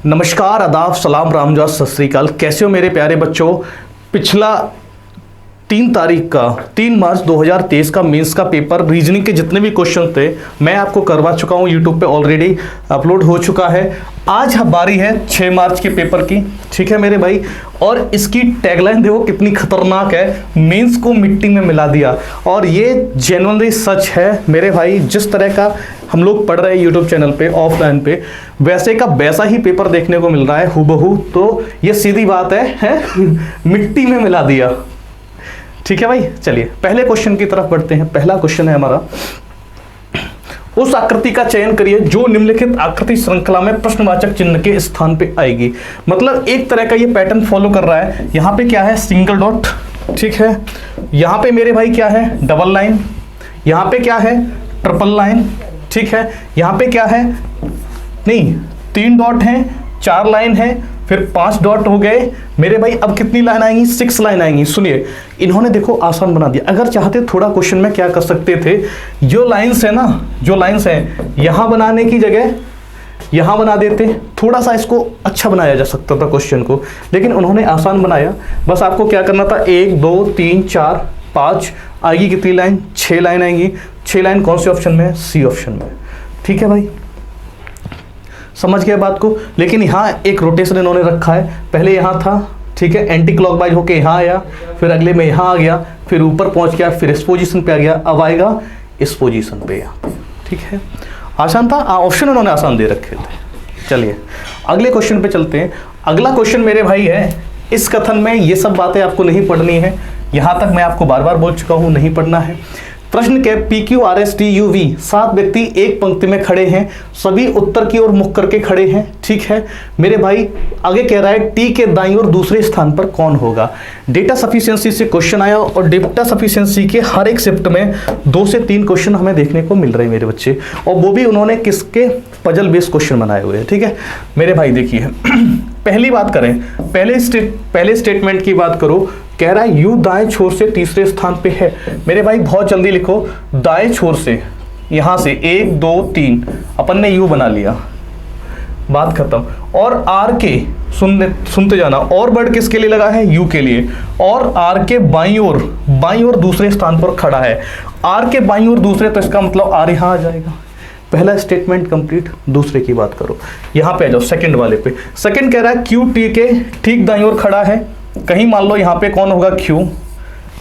नमस्कार, आदाब, सलाम, रामजात, सत श्री अकाल। कैसे हो मेरे प्यारे बच्चों। पिछला 3 मार्च 2023 का मेंस का पेपर रीजनिंग के जितने भी क्वेश्चन थे मैं आपको करवा चुका हूं, यूट्यूब पे ऑलरेडी अपलोड हो चुका है। आज बारी है 6 मार्च के पेपर की, ठीक है मेरे भाई। और इसकी टैगलाइन देखो कितनी खतरनाक है, मेंस को मिट्टी में मिला दिया। और ये जेन्युइनली सच है मेरे भाई। जिस तरह का हम लोग पढ़ रहे हैं यूट्यूब चैनल पे ऑफलाइन पे, वैसे का वैसा ही पेपर देखने को मिल रहा है हूबहू। तो ये सीधी बात है मिट्टी में मिला दिया। ठीक है भाई, चलिए पहले क्वेश्चन की तरफ बढ़ते हैं। पहला क्वेश्चन है हमारा, उस आकृति का चयन करिए जो निम्नलिखित आकृति श्रृंखला में प्रश्नवाचक चिन्ह के स्थान पे आएगी। मतलब एक तरह का ये पैटर्न फॉलो कर रहा है। यहाँ पे क्या है, सिंगल डॉट, ठीक है। यहाँ पे मेरे भाई क्या है, डबल लाइन। यहाँ पे क्या है, ट्रिपल लाइन, ठीक है। यहाँ पे क्या है, नहीं 3 डॉट हैं, 4 लाइन है, फिर 5 डॉट हो गए मेरे भाई। अब कितनी लाइन आएंगी, 6 लाइन आएंगी। सुनिए, इन्होंने देखो आसान बना दिया। अगर चाहते थोड़ा क्वेश्चन में क्या कर सकते थे, जो लाइंस है ना, जो लाइंस है यहां बनाने की जगह यहां बना देते, थोड़ा सा इसको अच्छा बनाया जा सकता था क्वेश्चन को। लेकिन उन्होंने आसान बनाया। बस आपको क्या करना था, 1 2 3 4 5 आएगी कितनी लाइन, 6 लाइन आएंगी। 6 लाइन कौन से ऑप्शन में, सी ऑप्शन में। ठीक है भाई, समझ गए बात को। लेकिन यहाँ एक रोटेशन इन्होंने रखा है। पहले यहाँ था, ठीक है, एंटी क्लॉकवाइज होके यहाँ आया, फिर अगले में यहाँ आ गया, फिर ऊपर पहुँच गया, फिर इस पोजीशन पे आ गया, अब आएगा इस पोजीशन पे यहाँ पे। ठीक है, आसान था, ऑप्शन उन्होंने आसान दे रखे थे। चलिए अगले क्वेश्चन पे चलते हैं। अगला क्वेश्चन मेरे भाई है, इस कथन में ये सब बातें आपको नहीं पढ़नी है। यहाँ तक मैं आपको बार बार बोल चुका हूँ, नहीं पढ़ना है। प्रश्न के PQRSTUV 7 व्यक्ति एक पंक्ति में खड़े हैं, सभी उत्तर की ओर मुख करके खड़े हैं। ठीक है मेरे भाई, आगे कह रहा है T के दाईं ओर दूसरे स्थान पर कौन होगा। डेटा सफिशिएंसी से क्वेश्चन आया और डेटा सफिशिएंसी के हर एक शिफ्ट में 2 से 3 क्वेश्चन हमें देखने को मिल रहे हैं मेरे बच्चे। और वो भी उन्होंने किसके, पजल बेस्ड क्वेश्चन बनाए हुए हैं। ठीक है मेरे भाई, देखिए पहली बात करें, पहले स्टेटमेंट की बात करो। कह रहा है यू दाएं छोर से तीसरे स्थान पे है। मेरे भाई बहुत जल्दी लिखो, दाएं छोर से, यहां से 1 2 3 अपन ने यू बना लिया, बात खत्म। और आर के सुनते जाना, और वर्ड किसके लिए लगा है, यू के लिए। और आर के बाईं ओर दूसरे स्थान पर खड़ा है। आर के बाईं ओर दूसरे, तो इसका मतलब आर यहां आ जाएगा। पहला स्टेटमेंट कंप्लीट। दूसरे की बात करो, यहां पे आ जाओ सेकंड वाले पे। सेकंड कह रहा है क्यू टी के ठीक दाईं ओर खड़ा है। कहीं मान लो यहाँ पे कौन होगा, क्यू,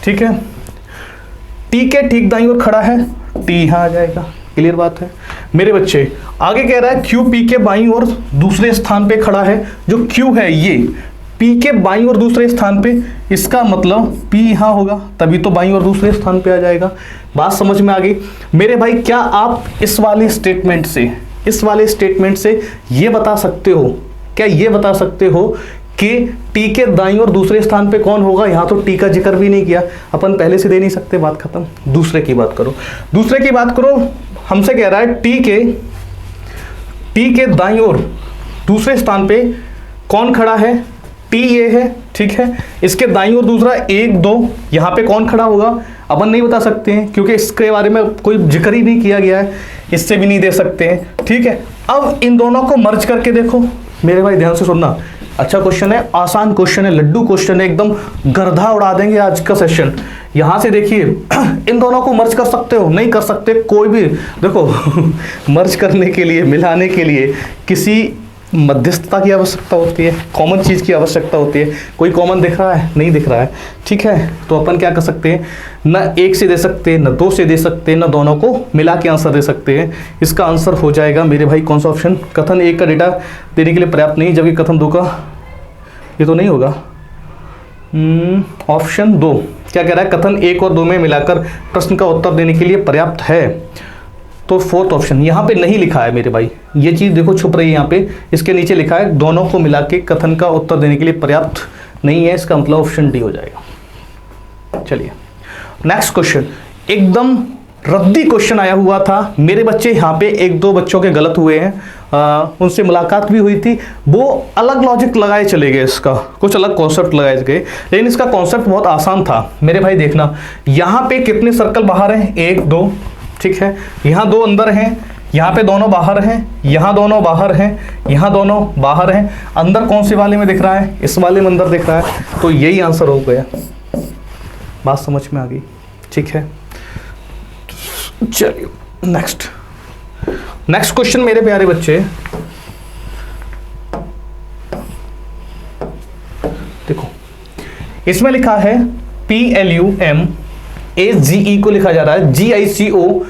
ठीक है। टी के ठीक दाईं ओर खड़ा है, टी यहाँ आ जाएगा। क्लियर बात है मेरे बच्चे। आगे कह रहा है क्यू पी के बाईं ओर दूसरे स्थान पे खड़ा है। जो क्यू है ये पी के बाईं ओर दूसरे स्थान पे, इसका मतलब पी यहाँ होगा, तभी तो बाईं ओर दूसरे स्थान पे आ जाएगा। बात समझ में आ गई मेरे भाई। क्या आप इस वाले स्टेटमेंट से ये बता सकते हो, क्या ये बता सकते हो कि टी के दाईं ओर दूसरे स्थान पे कौन होगा। यहां तो टी का जिक्र भी नहीं किया, अपन पहले से दे नहीं सकते, बात खत्म। दूसरे की बात करो, दूसरे की बात करो। हमसे कह रहा है टी के दाईं ओर दूसरे स्थान पे कौन खड़ा है, टी ये है, ठीक है। इसके दाईं ओर दूसरा 1 2, यहां पे कौन खड़ा होगा अपन नहीं बता सकते हैं, क्योंकि इसके बारे में कोई जिक्र ही नहीं किया गया है। इससे भी नहीं दे सकते हैं, ठीक है। अब इन दोनों को मर्ज करके देखो मेरे भाई, ध्यान से सुनना। अच्छा क्वेश्चन है, आसान क्वेश्चन है, लड्डू क्वेश्चन है, एकदम गर्दा उड़ा देंगे आज का सेशन। यहां से देखिए इन दोनों को मर्ज कर सकते हो, नहीं कर सकते, कोई भी देखो मर्ज करने के लिए, मिलाने के लिए किसी मध्यस्थता की आवश्यकता होती है, कॉमन चीज़ की आवश्यकता होती है। कोई कॉमन दिख रहा है, नहीं दिख रहा है, ठीक है। तो अपन क्या कर सकते हैं, ना 1 से दे सकते हैं, ना 2 से दे सकते हैं, ना दोनों को मिला के आंसर दे सकते हैं। इसका आंसर हो जाएगा मेरे भाई कौन सा ऑप्शन, कथन 1 का डेटा देने के लिए पर्याप्त नहीं, जबकि कथन 2 का ये तो नहीं होगा। ऑप्शन 2 क्या कह रहा है, कथन 1 और 2 में मिलाकर प्रश्न का उत्तर देने के लिए पर्याप्त है। तो 4th ऑप्शन यहाँ पे नहीं लिखा है मेरे भाई, ये चीज़ देखो छुप रही है यहाँ पे। इसके नीचे लिखा है दोनों को मिला के कथन का उत्तर देने के लिए पर्याप्त नहीं है, इसका मतलब ऑप्शन डी हो जाएगा। चलिए नेक्स्ट क्वेश्चन, एकदम रद्दी क्वेश्चन आया हुआ था मेरे बच्चे। यहाँ पे 1-2 बच्चों के गलत हुए हैं, उनसे मुलाकात भी हुई थी, वो अलग लॉजिक लगाए चले गए, इसका कुछ अलग कॉन्सेप्ट लगाए गए, लेकिन इसका कॉन्सेप्ट बहुत आसान था मेरे भाई। देखना यहाँ पे कितने सर्कल बाहर हैं, 1 2, ठीक है। यहाँ 2 अंदर हैं, यहाँ पे दोनों बाहर हैं, यहाँ दोनों बाहर हैं, यहाँ दोनों बाहर हैं, अंदर कौन से वाले में दिख रहा है, इस वाले में अंदर दिख रहा है, तो यही आंसर हो गया। बात समझ में आ गई, ठीक है। चलिए नेक्स्ट क्वेश्चन मेरे प्यारे बच्चे, देखो इसमें लिखा है PLUMAGE को लिखा जा रहा है GICOWNR,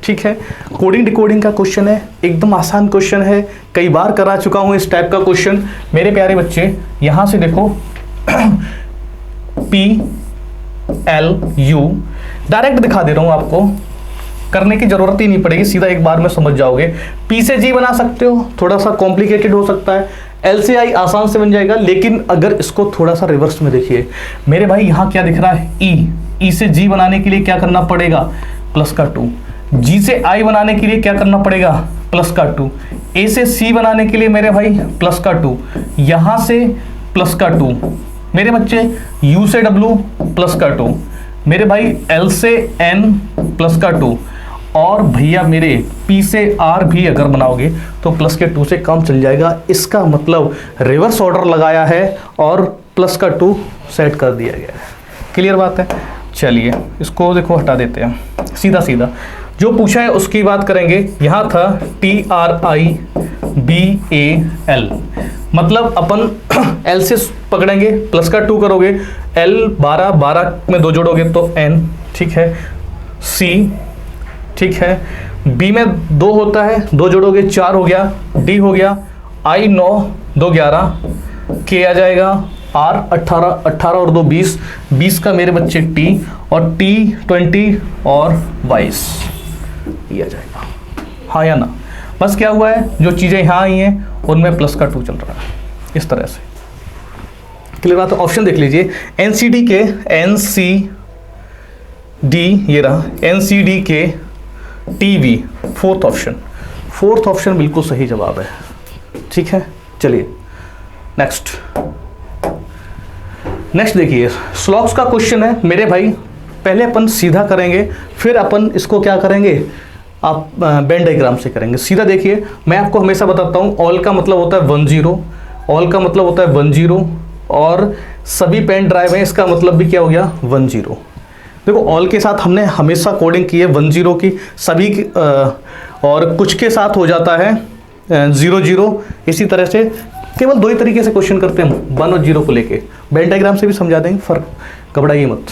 ठीक है। कोडिंग डिकोडिंग का क्वेश्चन है, एकदम आसान क्वेश्चन है, कई बार करा चुका हूं इस टाइप का क्वेश्चन मेरे प्यारे बच्चे। यहां से देखो PLU डायरेक्ट दिखा दे रहा हूं आपको, करने की जरूरत ही नहीं पड़ेगी, सीधा एक बार में समझ जाओगे। P से G बना सकते हो, थोड़ा सा कॉम्प्लिकेटेड हो सकता है, L से I आसान से बन जाएगा, लेकिन अगर इसको थोड़ा सा रिवर्स में देखिए मेरे भाई, यहां क्या दिख रहा है E से G बनाने के लिए क्या करना पड़ेगा, प्लस का 2, G से I बनाने के लिए क्या करना पड़ेगा, प्लस का 2, A से C बनाने के लिए मेरे भाई प्लस का 2, यहां से प्लस का 2 मेरे बच्चे, U से W प्लस का 2 मेरे भाई, L से N प्लस का 2, और भैया मेरे P से R भी अगर बनाओगे तो प्लस के 2 से कम चल जाएगा। इसका मतलब रिवर्स ऑर्डर लगाया है और प्लस का 2 सेट कर दिया गया है। क्लियर बात है। चलिए इसको देखो हटा देते हैं, सीधा सीधा जो पूछा है उसकी बात करेंगे। यहाँ था TRIBAL, मतलब अपन L से पकड़ेंगे, प्लस का 2 करोगे, L 12 में 2 जोड़ोगे तो N, ठीक है। C, ठीक है। B में 2 होता है, 2 जोड़ोगे 4 हो गया, D हो गया, I 9, 2 11, K आ जाएगा, R 18 और 2 20, 20 का मेरे बच्चे T, और T 20 और 22 ये आ जाएगा, हाँ या ना। बस क्या हुआ है, जो चीज़ें यहाँ आई हैं उनमें प्लस का 2 चल रहा है, इस तरह से। क्लियर बात है। ऑप्शन देख लीजिए, NCD के NCD, ये रहा NCD के TV, फोर्थ ऑप्शन बिल्कुल सही जवाब है, ठीक है। चलिए नेक्स्ट देखिए, स्लॉक्स का क्वेश्चन है मेरे भाई। पहले अपन सीधा करेंगे, फिर अपन इसको क्या करेंगे, आप बेन डायग्राम से करेंगे। सीधा देखिए, मैं आपको हमेशा बताता हूँ, ऑल का मतलब होता है 10, ऑल का मतलब होता है 10, और सभी पेन ड्राइव है, इसका मतलब भी क्या हो गया 10। देखो ऑल के साथ हमने हमेशा कोडिंग की है 10 की, सभी की, और कुछ के साथ हो जाता है 00। इसी तरह से केवल 2 ही तरीके से क्वेश्चन करते हैं, 1 और 0 को लेके। बेन डायग्राम से भी समझा देंगे, फर्क घबराइए मत।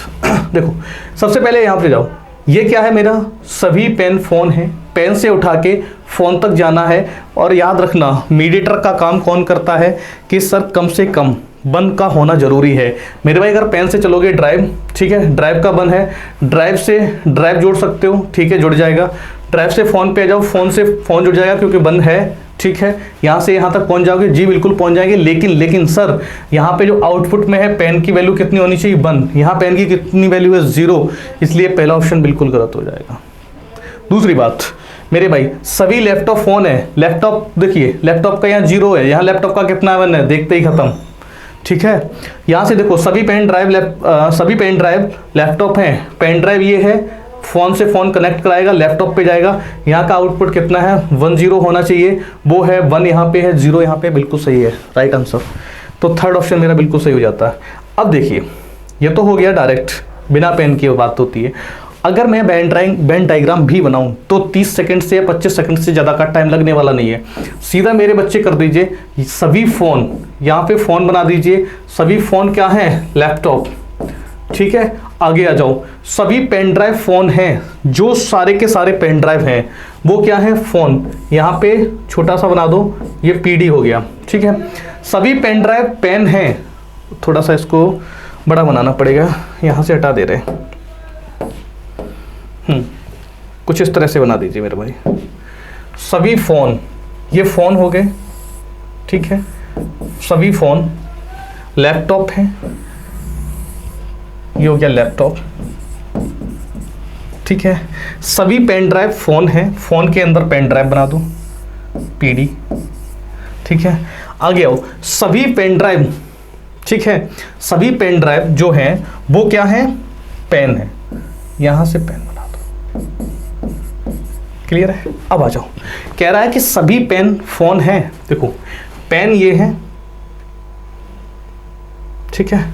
देखो सबसे पहले यहाँ पे जाओ, ये क्या है मेरा, सभी पेन फ़ोन है, पेन से उठा के फ़ोन तक जाना है। और याद रखना मीडिएटर का काम कौन करता है कि सर कम से कम 1 का होना जरूरी है मेरे भाई। अगर पेन से चलोगे ड्राइव, ठीक है, ड्राइव का 1 है, ड्राइव से ड्राइव जोड़ सकते हो, ठीक है, जुड़ जाएगा। ड्राइव से फ़ोन पे आ जाओ, फ़ोन से फ़ोन जुड़ जाएगा क्योंकि 1 है, ठीक है। यहाँ से यहाँ तक पहुँच जाओगे, जी बिल्कुल पहुँच जाएंगे। लेकिन सर यहाँ पे जो आउटपुट में है पेन की वैल्यू कितनी होनी चाहिए 1, यहाँ पेन की कितनी वैल्यू है 0, इसलिए पहला ऑप्शन बिल्कुल गलत हो जाएगा। दूसरी बात मेरे भाई, सभी लैपटॉप फ़ोन है, लैपटॉप देखिए, लैपटॉप का यहाँ 0 है, यहाँ लैपटॉप का कितना 1 है, देखते ही खत्म, ठीक है। यहाँ से देखो सभी पेन ड्राइव लैपटॉप हैं, पेन ड्राइव ये है, फ़ोन से फ़ोन कनेक्ट कराएगा, लैपटॉप पे जाएगा, यहाँ का आउटपुट कितना है 10 होना चाहिए, वो है 1 यहाँ पे है, 0 यहाँ पे, बिल्कुल सही है, राइट आंसर। तो थर्ड ऑप्शन मेरा बिल्कुल सही हो जाता है। अब देखिए ये तो हो गया डायरेक्ट, बिना पेन की बात होती है। अगर मैं बेन डायग्राम भी बनाऊं तो 30 सेकंड से या 25 सेकंड से ज़्यादा का टाइम लगने वाला नहीं है। सीधा मेरे बच्चे कर दीजिए, सभी फ़ोन, यहाँ पे फ़ोन बना दीजिए, सभी फ़ोन क्या हैं, लैपटॉप, ठीक है। आगे आ जाओ, सभी पेन ड्राइव फ़ोन हैं, जो सारे के सारे पेन ड्राइव हैं वो क्या है, फ़ोन। यहाँ पे छोटा सा बना दो, ये PD हो गया, ठीक है। सभी पेन ड्राइव पेन हैं, थोड़ा सा इसको बड़ा बनाना पड़ेगा, यहाँ से हटा दे रहे, कुछ इस तरह से बना दीजिए मेरे भाई। सभी फ़ोन, ये फ़ोन हो गए, ठीक है, सभी फ़ोन, लैपटॉप है, ये हो गया लैपटॉप, ठीक है। सभी पेन ड्राइव फ़ोन है, फ़ोन के अंदर पेन ड्राइव बना दो, PD, ठीक है। आगे आओ, सभी पेन ड्राइव, ठीक है, सभी पेन ड्राइव जो हैं वो क्या है, पेन है, यहाँ से पेन बना दो, क्लियर है? अब आ जाओ, कह रहा है कि सभी पेन फोन हैं। देखो पेन ये है, ठीक है,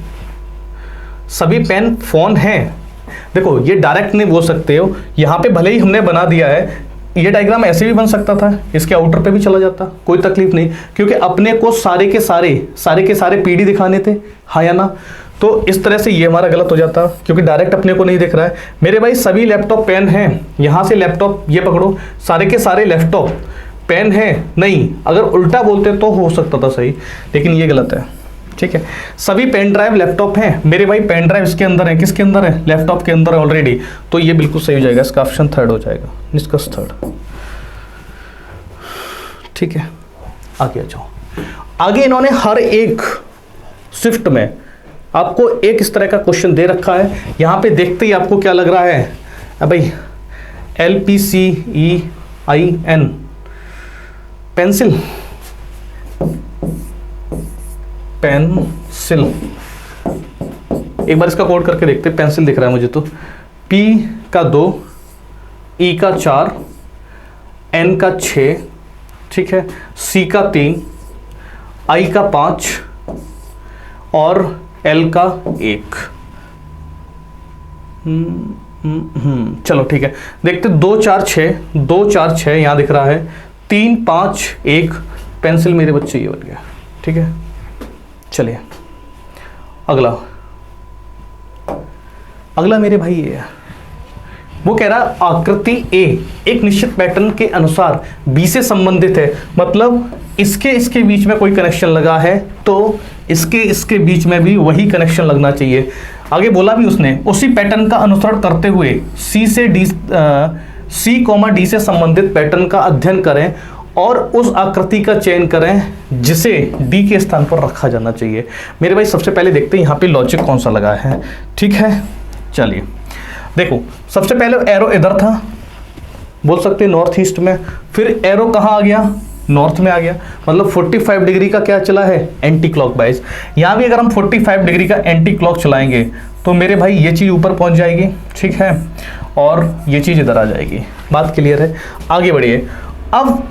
सभी पेन फोन हैं। देखो ये डायरेक्ट नहीं बोल सकते हो, यहां पे भले ही हमने बना दिया है, ये डायग्राम ऐसे भी बन सकता था, इसके आउटर पे भी चला जाता, कोई तकलीफ नहीं, क्योंकि अपने को सारे के सारे पीडी दिखाने थे, हाँ या ना? तो इस तरह से ये हमारा गलत हो जाता, क्योंकि डायरेक्ट अपने को नहीं दिख रहा है। मेरे भाई सभी लैपटॉप पेन हैं, यहां से लैपटॉप ये पकड़ो, सारे के सारे लैपटॉप पेन है नहीं, अगर उल्टा बोलते तो हो सकता था सही, लेकिन ये गलत है, ठीक है। सभी पेन ड्राइव लैपटॉप हैं, मेरे भाई पेन ड्राइव इसके अंदर है, किसके अंदर है? लैपटॉप के अंदर है ऑलरेडी, तो ये बिल्कुल सही हो जाएगा, इसका ऑप्शन थर्ड हो जाएगा, निष्कर्ष थर्ड, ठीक है। आगे आ जाओ, आगे इन्होंने हर एक शिफ्ट में आपको एक इस तरह का क्वेश्चन दे रखा है। यहां पे देखते ही आपको क्या लग रहा है? अब भाई LPCEIN पेंसिल, पेंसिल, एक बार इसका कोड करके देखते, पेंसिल दिख रहा है मुझे तो, P का 2, E का 4, N का 6, ठीक है, C का 3, I का 5 और L का 1। चलो ठीक है, देखते 2 4 6, 2 4 6 यहां दिख रहा है, 3 5 1, पेंसिल मेरे बच्चे ये बन गया, ठीक है। चलिए अगला मेरे भाई ये है, वो कह रहा है आकृति ए एक निश्चित पैटर्न के अनुसार बी से संबंधित है, मतलब इसके बीच में कोई कनेक्शन लगा है तो इसके बीच में भी वही कनेक्शन लगना चाहिए। आगे बोला भी उसने, उसी पैटर्न का अनुसरण करते हुए सी डी से संबंधित पैटर्न का अध्ययन करें और उस आकृति का चयन करें जिसे डी के स्थान पर रखा जाना चाहिए। मेरे भाई सबसे पहले देखते हैं यहाँ पे लॉजिक कौन सा लगा है, ठीक है। चलिए देखो, सबसे पहले एरो इधर था, बोल सकते हैं नॉर्थ ईस्ट में, फिर एरो कहाँ आ गया? नॉर्थ में आ गया, मतलब 45 डिग्री का क्या चला है? Anti clockwise. यहाँ भी अगर हम 45 डिग्री का एंटी क्लॉक चलाएंगे तो मेरे भाई ये चीज़ ऊपर पहुँच जाएगी, ठीक है, और ये चीज़ इधर आ जाएगी। बात क्लियर है? आगे बढ़िए। अब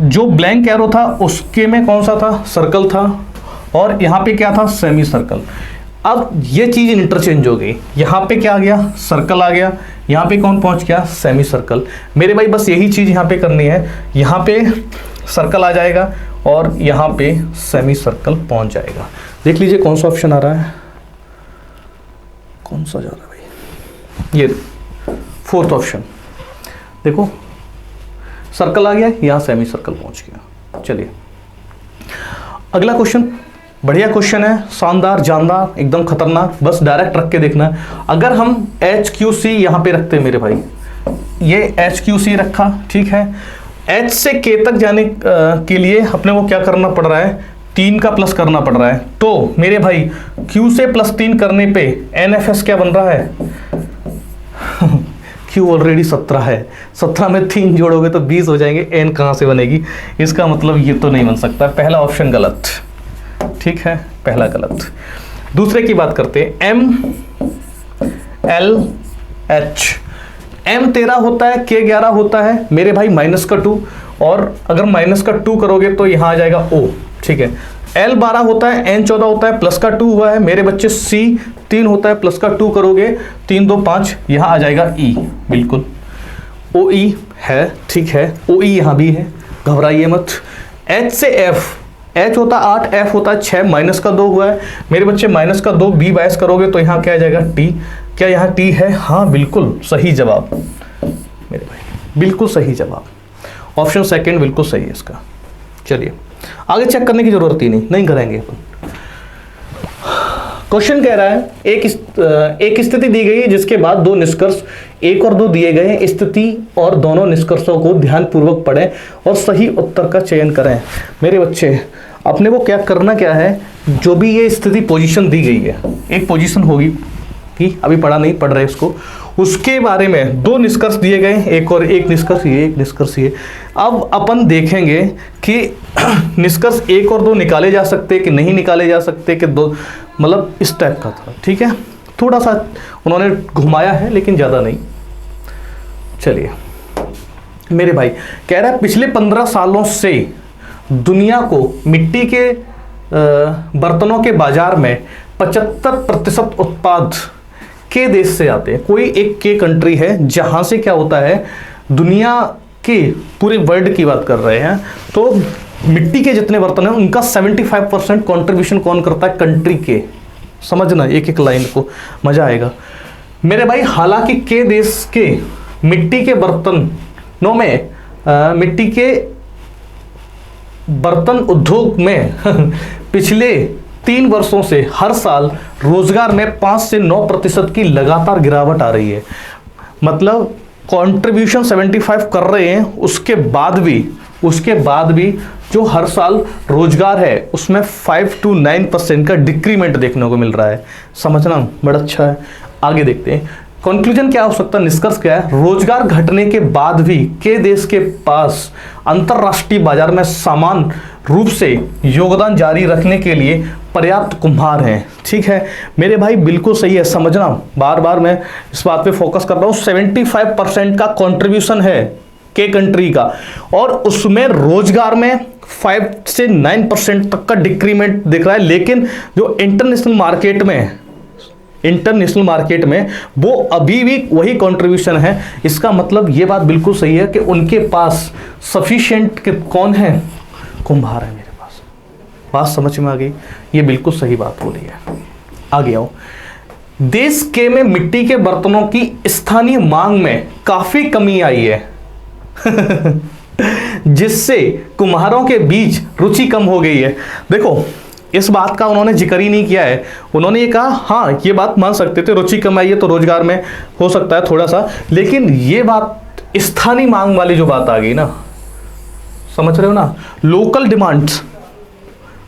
जो ब्लैंक एरो था उसके में कौन सा था? सर्कल था, और यहाँ पे क्या था? Semi circle. अब ये चीज़ इंटरचेंज हो गई, यहाँ पे क्या आ गया? सर्कल आ गया, यहाँ पे कौन पहुँच गया? Semi circle. मेरे भाई बस यही चीज़ यहाँ पे करनी है, यहाँ पे सर्कल आ जाएगा और यहाँ पे सेमी सर्कल पहुँच जाएगा। देख लीजिए कौन सा ऑप्शन आ रहा है, कौन सा जा रहा है भाई? ये फोर्थ ऑप्शन देखो, सर्कल आ गया, यहाँ सेमी सर्कल पहुँच गया। चलिए अगला क्वेश्चन, बढ़िया क्वेश्चन है, शानदार, जानदार, एकदम खतरनाक, बस डायरेक्ट रख के देखना है। अगर हम HQC यहाँ पे रखते हैं मेरे भाई, ये HQC रखा, ठीक है, H से K तक जाने के लिए अपने को क्या करना पड़ रहा है? 3 का प्लस करना पड़ रहा है। तो मेरे भाई Q से +3 करने पे NFS क्या बन रहा है? Q ऑलरेडी 17 है, 17 में 3 जोड़ोगे तो 20 हो जाएंगे, N कहाँ से बनेगी? इसका मतलब ये तो नहीं बन सकता, पहला ऑप्शन गलत, ठीक है, पहला गलत। दूसरे की बात करते हैं, MLH, M 13 होता है, K 11 होता है, मेरे भाई -2, और अगर -2 करोगे तो यहाँ आ जाएगा O, ठीक है। L 12 होता है, N 14 होता है, +2 हुआ है, मेरे बच्चे C 3 होता है, +2 करोगे 3 2 5, यहाँ आ जाएगा E, बिल्कुल OE है, ठीक है, OE यहाँ भी है, घबराइए मत। H से F, H होता है 8, F होता है 6, -2 हुआ है, मेरे बच्चे -2 B 22 करोगे तो यहाँ क्या आ जाएगा? T। क्या यहाँ T है? हाँ बिल्कुल सही जवाब मेरे भाई, बिल्कुल सही जवाब, ऑप्शन सेकंड बिल्कुल सही है इसका। चलिए आगे चेक करने की जरूरत ही नहीं करेंगे अपन। क्वेश्चन कह रहा है एक स्थिति दी गई है जिसके बाद 2 निष्कर्ष 1 और 2 दिए गए हैं, स्थिति और दोनों निष्कर्षों को ध्यानपूर्वक पढ़ें और सही उत्तर का चयन करें। मेरे बच्चे अपने को क्या करना क्या है, जो भी ये स्थिति पोजीशन दी गई है, एक पोजीशन होगी कि अभी पढ़ा नहीं, पढ़ रहे इसको, उसके बारे में 2 निष्कर्ष दिए गए, एक निष्कर्ष ये, एक निष्कर्ष ये। अब अपन देखेंगे कि निष्कर्ष 1 और 2 निकाले जा सकते कि नहीं निकाले जा सकते, कि 2, मतलब इस टाइप का था, ठीक है। थोड़ा सा उन्होंने घुमाया है लेकिन ज़्यादा नहीं। चलिए मेरे भाई कह रहा है पिछले 15 सालों से दुनिया को मिट्टी के बर्तनों के बाजार में 75% उत्पाद के देश से आते हैं। कोई एक के कंट्री है जहां से क्या होता है, दुनिया के पूरे वर्ल्ड की बात कर रहे हैं, तो मिट्टी के जितने बर्तन हैं उनका 75% कॉन्ट्रीब्यूशन कौन करता है, कंट्री के। समझना एक एक लाइन को, मजा आएगा मेरे भाई। हालांकि के देश के मिट्टी के बर्तनों में मिट्टी के बर्तन उद्योग में पिछले 3 वर्षों से हर साल रोजगार में 5 से 9% की लगातार गिरावट आ रही है। मतलब कंट्रीब्यूशन 75 कर रहे हैं, उसके बाद भी जो हर साल रोजगार है उसमें 5 to 9% का डिक्रीमेंट देखने को मिल रहा है। समझना बड़ा अच्छा है। आगे देखते हैं कंक्लूजन क्या हो सकता है, निष्कर्ष क्या है। रोजगार घटने के बाद भी के देश के पास अंतरराष्ट्रीय बाजार में समान रूप से योगदान जारी रखने के लिए पर्याप्त कुम्हार हैं। ठीक है मेरे भाई, बिल्कुल सही है। समझना, बार बार मैं इस बात पे फोकस कर रहा हूँ। 75% का कंट्रीब्यूशन है के कंट्री का, और उसमें रोजगार में 5 से 9% तक का डिक्रीमेंट दिख रहा है। लेकिन जो इंटरनेशनल मार्केट में वो अभी भी वही कंट्रीब्यूशन है। इसका मतलब ये बात बिल्कुल सही है कि उनके पास सफिशिएंट कौन है, कुम्हार है मेरे पास। बात समझ में आ गई, ये बिल्कुल सही बात बोली है। आगे आओ। देश के में मिट्टी के बर्तनों की स्थानीय मांग में काफी कमी आई है जिससे कुम्हारों के बीच रुचि कम हो गई है। देखो इस बात का उन्होंने जिक्र ही नहीं किया है। उन्होंने ये कहा हाँ ये बात मान सकते थे, रुचि कम आई है तो रोजगार में हो सकता है थोड़ा सा, लेकिन ये बात स्थानीय मांग वाली जो बात आ गई ना, समझ रहे हो ना, लोकल डिमांड्स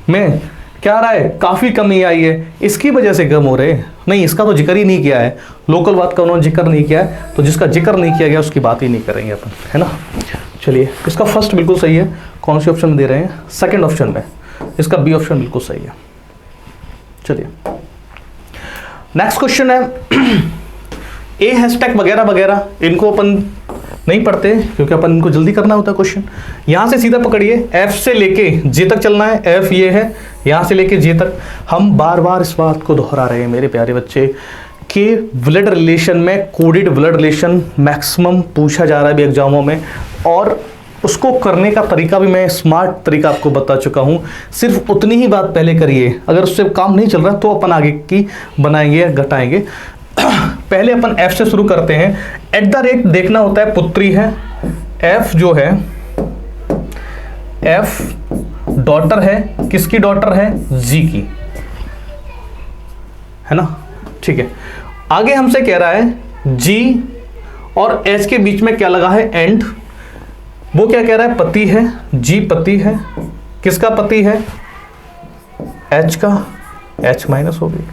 में क्या रहा है, काफी कमी आई है, इसकी वजह से कम हो रहे हैं। नहीं, इसका तो जिक्र ही नहीं किया है, लोकल बात का उन्होंने जिक्र नहीं किया है, तो जिसका जिक्र नहीं किया गया उसकी बात ही नहीं करेंगे अपन, है ना। चलिए इसका फर्स्ट बिल्कुल सही है। कौन सी ऑप्शन में दे रहे हैं, सेकंड ऑप्शन में, इसका बी ऑप्शन बिल्कुल सही है। चलिए नेक्स्ट क्वेश्चन है ए हैशटैग वगैरह वगैरह, इनको अपन नहीं पढ़ते क्योंकि अपन इनको जल्दी करना होता है क्वेश्चन। यहां से सीधा पकड़िए, एफ से लेके जे तक चलना है। एफ ये है, यहां से लेके जे तक। हम बार बार इस बात को दोहरा रहे हैं मेरे प्यारे बच्चे कि ब्लड रिलेशन में कोडेड ब्लड रिलेशन मैक्सिमम पूछा जा रहा है भी एग्जामों में, और उसको करने का तरीका भी मैं स्मार्ट तरीका आपको बता चुका हूं। सिर्फ उतनी ही बात पहले करिए, अगर उससे काम नहीं चल रहा तो अपन आगे की बनाएंगे, घटाएंगे। पहले अपन एफ से शुरू करते हैं। एट द रेट देखना होता है, पुत्री है। एफ जो है, एफ डॉटर है, किसकी डॉटर है, जी की, है ना। ठीक है, आगे हमसे कह रहा है जी और एच के बीच में क्या लगा है, एंड। वो क्या कह रहा है, पति है, जी पति है, किसका पति है, एच का, एच माइनस हो गई।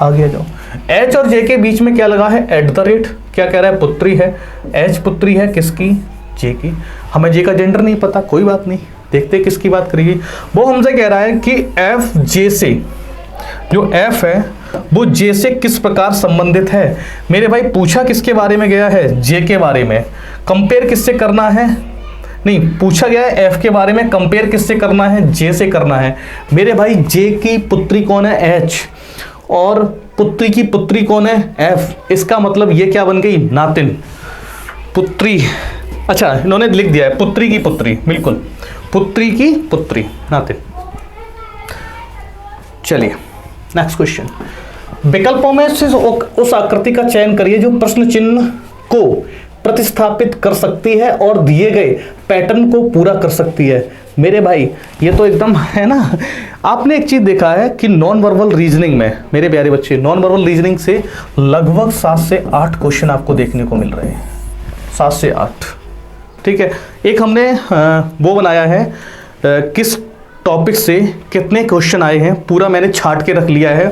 आगे जाओ, एच और जे के बीच में क्या लगा है, एट द रेट। क्या कह रहा है, पुत्री है, एच पुत्री है किसकी, जे की। हमें जे का जेंडर नहीं पता, कोई बात नहीं, देखते किसकी बात करिए। वो हमसे कह रहा है कि एफ जे से, जो एफ है वो जे से किस प्रकार संबंधित है। मेरे भाई पूछा किसके बारे में गया है, जे के बारे में। कंपेयर किससे करना है, नहीं पूछा गया है एफ के बारे में, कंपेयर किससे करना है, जे से करना है। मेरे भाई जे की पुत्री कौन है, एच, और पुत्री की पुत्री कौन है, एफ। इसका मतलब ये क्या बन गई, नातिन, पुत्री। अच्छा इन्होंने लिख दिया है पुत्री की पुत्री, बिल्कुल पुत्री की पुत्री, नातिन। चलिए नेक्स्ट क्वेश्चन। विकल्पों में से उस आकृति का चयन करिए जो प्रश्न चिन्ह को प्रतिस्थापित कर सकती है और दिए गए पैटर्न को पूरा कर सकती है। मेरे भाई ये तो एकदम है ना। आपने एक चीज देखा है कि नॉन वर्बल रीजनिंग में, मेरे प्यारे बच्चे, नॉन वर्बल रीजनिंग से लगभग 7 से 8 क्वेश्चन आपको देखने को मिल रहे हैं, 7 से 8। ठीक है, एक हमने वो बनाया है किस टॉपिक से कितने क्वेश्चन आए हैं, पूरा मैंने छाट के रख लिया है।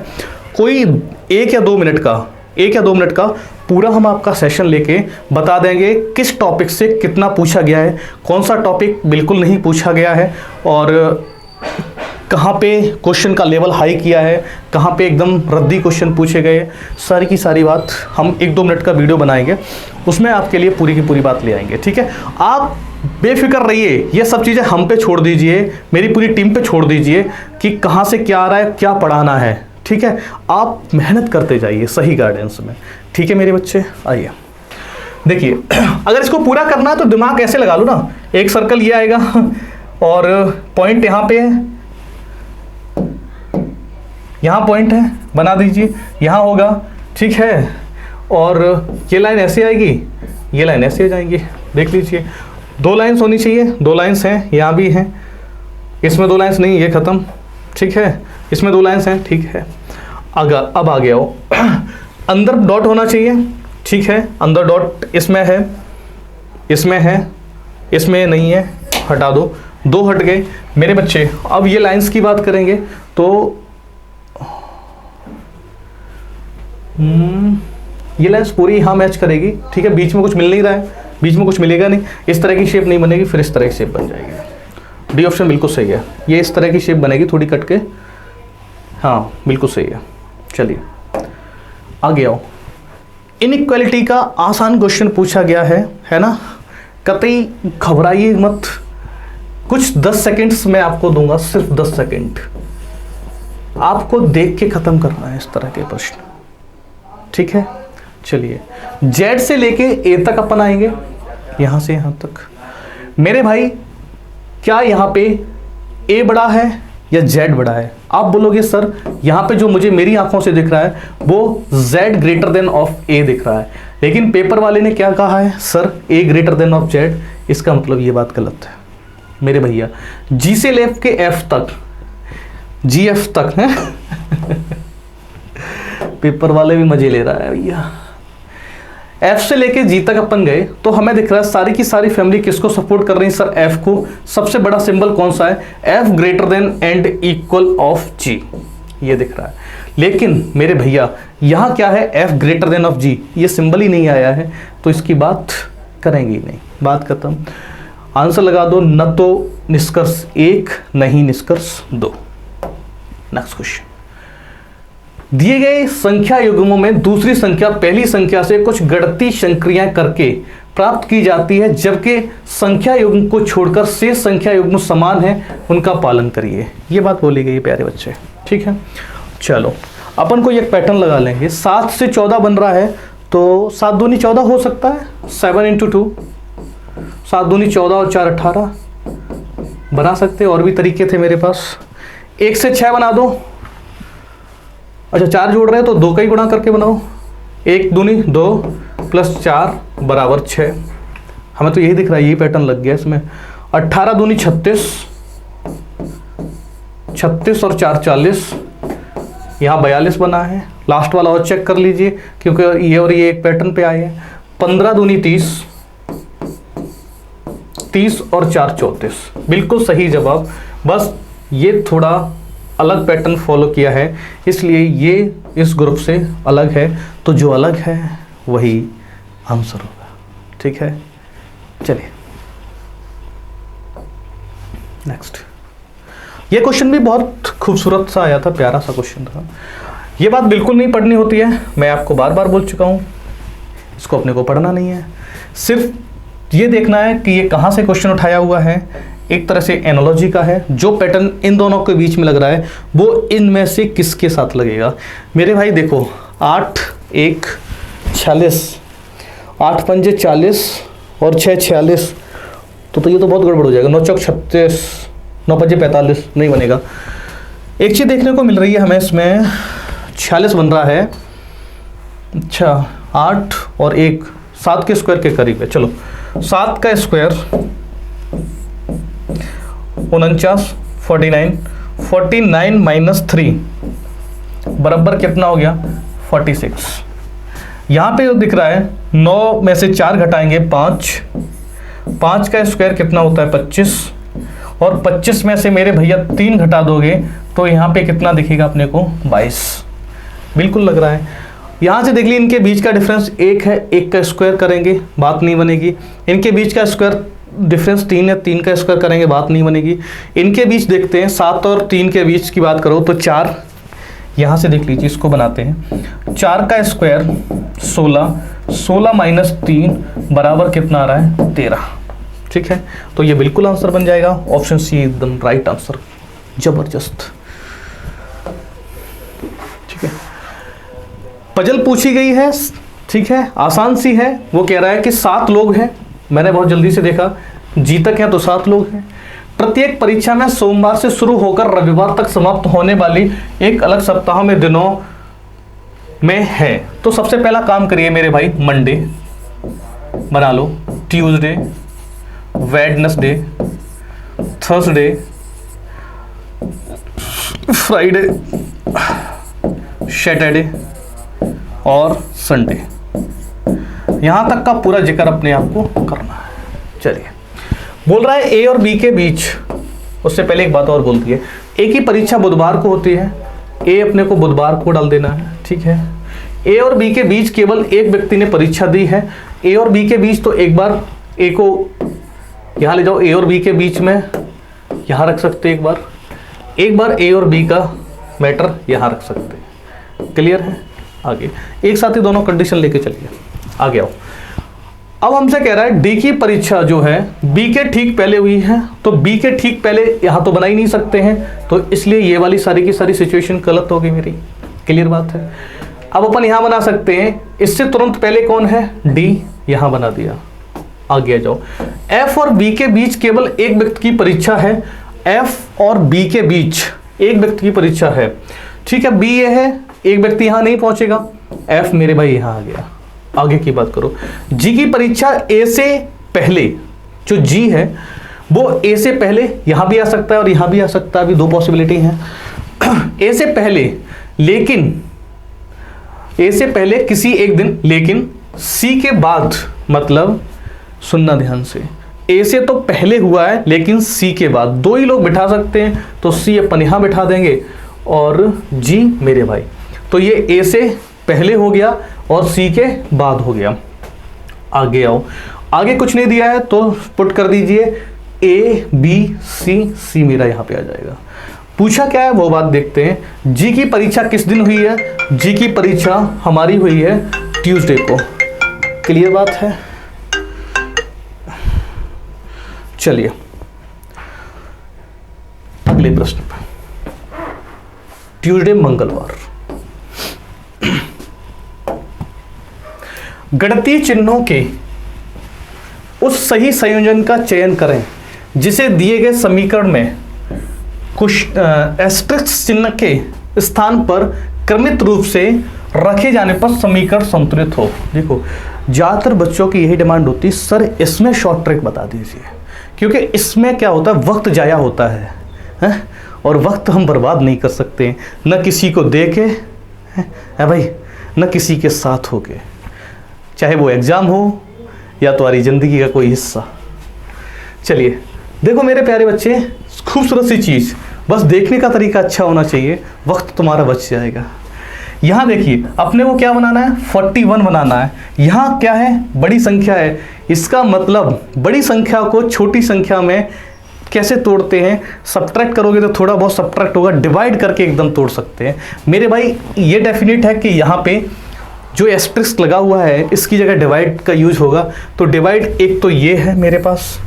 कोई 1 या 2 मिनट का पूरा हम आपका सेशन लेके बता देंगे किस टॉपिक से कितना पूछा गया है, कौन सा टॉपिक बिल्कुल नहीं पूछा गया है, और कहाँ पे क्वेश्चन का लेवल हाई किया है, कहाँ पे एकदम रद्दी क्वेश्चन पूछे गए, सारी की सारी बात हम 1-2 मिनट का वीडियो बनाएंगे, उसमें आपके लिए पूरी की पूरी बात ले आएंगे। ठीक है, आप बेफिक्र रहिए, ये सब चीज़ें हम पे छोड़ दीजिए, मेरी पूरी टीम पे छोड़ दीजिए कि कहाँ से क्या आ रहा है, क्या पढ़ाना है। ठीक है, आप मेहनत करते जाइए सही गाइडेंस में। ठीक है मेरे बच्चे, आइए देखिए, अगर इसको पूरा करना है तो दिमाग ऐसे लगा लो ना, एक सर्कल ये आएगा और पॉइंट यहाँ पे है, यहाँ पॉइंट है, बना दीजिए, यहाँ होगा। ठीक है, और ये लाइन ऐसे आएगी, ये लाइन ऐसे आ जाएंगी, देख लीजिए। 2 लाइन्स होनी चाहिए, 2 लाइन्स हैं, यहाँ भी हैं, इसमें 2 लाइन्स नहीं, ये ख़त्म। ठीक है, इसमें 2 लाइन्स हैं। ठीक है, अब आ गया हो अंदर डॉट होना चाहिए। ठीक है, अंदर डॉट इसमें है, इसमें है, इसमें नहीं है, हटा दो, 2 हट गए मेरे बच्चे। अब ये लाइंस की बात करेंगे तो ये लाइंस पूरी यहाँ मैच करेगी। ठीक है, बीच में कुछ मिल नहीं रहा है, बीच में कुछ मिलेगा नहीं, इस तरह की शेप नहीं बनेगी, फिर इस तरह की शेप बन जाएगी। डी ऑप्शन बिल्कुल सही है, ये इस तरह की शेप बनेगी थोड़ी कट के, हाँ बिल्कुल सही है। चलिए आगे आओ, इनइक्वालिटी का आसान क्वेश्चन पूछा गया है ना, कतई घबराइए मत, कुछ 10 सेकेंड्स मैं आपको दूंगा, सिर्फ 10 सेकेंड, आपको देख के खत्म करना है इस तरह के प्रश्न। ठीक है, चलिए जेड से लेके ए तक अपन आएंगे, यहां से यहां तक। मेरे भाई क्या यहाँ पे ए बड़ा है या जेड बड़ा है? आप बोलोगे सर यहाँ पे जो मुझे मेरी आंखों से दिख रहा है वो जेड ग्रेटर देन ऑफ ए दिख रहा है, लेकिन पेपर वाले ने क्या कहा है, sir A greater than of Z. इसका मतलब ये बात गलत है मेरे भैया। जी से लेके एफ तक, जी एफ तक है पेपर वाले भी मजे ले रहा है भैया। एफ से लेके जी तक अपन गए तो हमें दिख रहा है सारी की सारी फैमिली किसको सपोर्ट कर रही है, सर एफ को। सबसे बड़ा सिंबल कौन सा है, F greater than and equal of G, ये दिख रहा है। लेकिन मेरे भैया यहाँ क्या है, F greater then of G, ये सिंबल ही नहीं आया है, तो इसकी बात करेंगे ही नहीं, बात खत्म। आंसर लगा दो, न तो निष्कर्ष 1 नहीं निष्कर्ष 2। नेक्स्ट क्वेश्चन, दिए गए संख्या युग्मों में दूसरी संख्या पहली संख्या से कुछ गणती संक्रियाएं करके प्राप्त की जाती है, जबकि संख्या युग्म को छोड़कर शेष संख्या युग्म समान है, उनका पालन करिए। ये बात बोली गई प्यारे बच्चे। ठीक है, चलो अपन को एक पैटर्न लगा लेंगे। 7 से 14 बन रहा है तो 7 दूनी 14 हो सकता है, 7 × 2, 7 दूनी 14 और 4 18 बना सकते, और भी तरीके थे मेरे पास। 1 से 6 बना दो, अच्छा 4 जोड़ रहे हैं तो 2 का ही गुणा करके बनाओ, 1 दूनी 2 + 4 = 6। हमें तो यही दिख रहा है, यही पैटर्न लग गया इसमें। 18 दूनी 36, 36 और 4 40, यहाँ 42 बना है। लास्ट वाला और चेक कर लीजिए क्योंकि ये और ये एक पैटर्न पे आए हैं। 15 दूनी 30, 30 और 4 34, बिल्कुल सही जवाब। बस ये थोड़ा अलग पैटर्न फॉलो किया है, इसलिए ये इस ग्रुप से अलग है, तो जो अलग है वही आंसर होगा। ठीक है, चलिए नेक्स्ट। ये क्वेश्चन भी बहुत खूबसूरत सा आया था, प्यारा सा क्वेश्चन था। ये बात बिल्कुल नहीं पढ़नी होती है, मैं आपको बार बार बोल चुका हूँ, इसको अपने को पढ़ना नहीं है, सिर्फ ये देखना है कि ये कहाँ से क्वेश्चन उठाया हुआ है। एक तरह से एनालॉजी का है, जो पैटर्न इन दोनों के बीच में लग रहा है वो इनमें से किसके साथ लगेगा। मेरे भाई देखो 8 1 46, 8 पंजे 40 और 6 46, तो ये तो बहुत गड़बड़ हो जाएगा। 9 चौक 36, 9 पंजे 45 नहीं बनेगा। एक चीज़ देखने को मिल रही है हमें इसमें, 46 बन रहा है। अच्छा 8 और 1 7 के स्क्वायर के करीब है। चलो 7 का स्क्वायर 49, 49, 49 - 3 बराबर कितना हो गया, 46। यहाँ पे जो दिख रहा है 9 में से 4 घटाएंगे 5, 5 का स्क्वायर कितना होता है 25, और 25 में से मेरे भैया 3 घटा दोगे तो यहाँ पे कितना दिखेगा अपने को, 22। बिल्कुल लग रहा है। यहाँ से देख ली, इनके बीच का डिफरेंस 1 है, 1 का स्क्वायर करेंगे बात नहीं बनेगी। इनके बीच का स्क्वायर डिफरेंस 3 है, 3 का स्क्वायर करेंगे बात नहीं बनेगी। इनके बीच देखते हैं, 7 और 3 के बीच की बात करो तो 4, यहाँ से देख लीजिए, इसको बनाते हैं। 4 का स्क्वायर 16, 16 माइनस 3 बराबर कितना आ रहा है 13। ठीक है, तो ये बिल्कुल आंसर बन जाएगा, ऑप्शन सी एकदम राइट आंसर, जबरदस्त। ठीक है, पजल पूछी गई है, ठीक है, आसान सी है। वो कह रहा है कि 7 लोग हैं, मैंने बहुत जल्दी से देखा, जीतक हैं तो 7 लोग हैं। प्रत्येक परीक्षा में सोमवार से शुरू होकर रविवार तक समाप्त होने वाली एक अलग सप्ताह में दिनों में है। तो सबसे पहला काम करिए मेरे भाई, मंडे बना लो, Tuesday, Wednesday, Thursday, Friday, Saturday और संडे। यहां तक का पूरा जिक्र अपने आप को करना है। चलिए, बोल रहा है ए और बी के बीच, उससे पहले एक बात और बोल दी है, ए की परीक्षा बुधवार को होती है, ए अपने को बुधवार को डाल देना है। ठीक है, ए और बी के बीच केवल एक व्यक्ति ने परीक्षा दी है। ए और बी के बीच तो एक बार ए को यहाँ ले जाओ, ए और बी के बीच में यहाँ रख सकते हैं, एक बार ए और बी का मैटर यहाँ रख सकते हैं। क्लियर है? आगे एक साथ ही दोनों कंडीशन लेके चलिए, आगे आओ। अब हमसे कह रहा है डी की परीक्षा जो है बी के ठीक पहले हुई है, तो बी के ठीक पहले यहाँ तो बना ही नहीं सकते हैं, तो इसलिए ये वाली सारी की सारी सिचुएशन गलत हो गई मेरी। क्लियर बात है? अब अपन यहाँ बना सकते हैं, इससे तुरंत पहले कौन है, डी, यहाँ बना दिया। आगे जाओ, एफ और बी के बीच केवल एक व्यक्ति की परीक्षा है। एफ और बी के बीच एक व्यक्ति की परीक्षा है। ठीक है, बी ये है, एक व्यक्ति यहाँ नहीं पहुंचेगा, एफ मेरे भाई यहाँ आ गया। आगे की बात करो, जी की परीक्षा ए से पहले, जो जी है वो ए से पहले यहां भी आ सकता है और यहां भी आ सकता है, अभी 2 पॉसिबिलिटी हैं। ए से पहले, लेकिन ए से पहले किसी एक दिन, लेकिन सी के बाद, मतलब सुनना ध्यान से, ए से तो पहले हुआ है लेकिन सी के बाद, 2 ही लोग बिठा सकते हैं, तो सी अपन यहां बिठा देंगे और जी मेरे भाई, तो ये ए से पहले हो गया और सी के बाद हो गया। आगे आओ, आगे कुछ नहीं दिया है तो पुट कर दीजिए ए बी सी, सी मेरा यहाँ पे आ जाएगा। पूछा क्या है वो बात देखते हैं। जी की परीक्षा किस दिन हुई है, जी की परीक्षा हमारी हुई है ट्यूसडे को। क्लियर बात है? चलिए अगले प्रश्न पर, ट्यूसडे मंगलवार। गणितीय चिन्हों के उस सही संयोजन का चयन करें जिसे दिए गए समीकरण में कुछ एस्टेरिस्क चिन्ह के स्थान पर क्रमित रूप से रखे जाने पर समीकरण संतुलित हो। देखो, ज़्यादातर बच्चों की यही डिमांड होती है, सर इसमें शॉर्ट ट्रिक बता दीजिए, क्योंकि इसमें क्या होता है, वक्त जाया होता है और वक्त हम बर्बाद नहीं कर सकते, न किसी को दे के है भाई, न किसी के साथ होके, चाहे वो एग्जाम हो या तुम्हारी जिंदगी का कोई हिस्सा। चलिए देखो मेरे प्यारे बच्चे, खूबसूरत सी चीज़, बस देखने का तरीका अच्छा होना चाहिए, वक्त तुम्हारा बच जाएगा। यहाँ देखिए, अपने को क्या बनाना है, 41 बनाना है। यहाँ क्या है, बड़ी संख्या है, इसका मतलब बड़ी संख्या को छोटी संख्या में कैसे तोड़ते हैं, सब्ट्रैक्ट करोगे तो थोड़ा बहुत सब्ट्रैक्ट होगा, डिवाइड करके एकदम तोड़ सकते हैं मेरे भाई। ये डेफिनेट है कि यहाँ पे जो एस्टेरिस्क लगा हुआ है इसकी जगह डिवाइड का यूज होगा, तो डिवाइड एक तो ये है मेरे पास,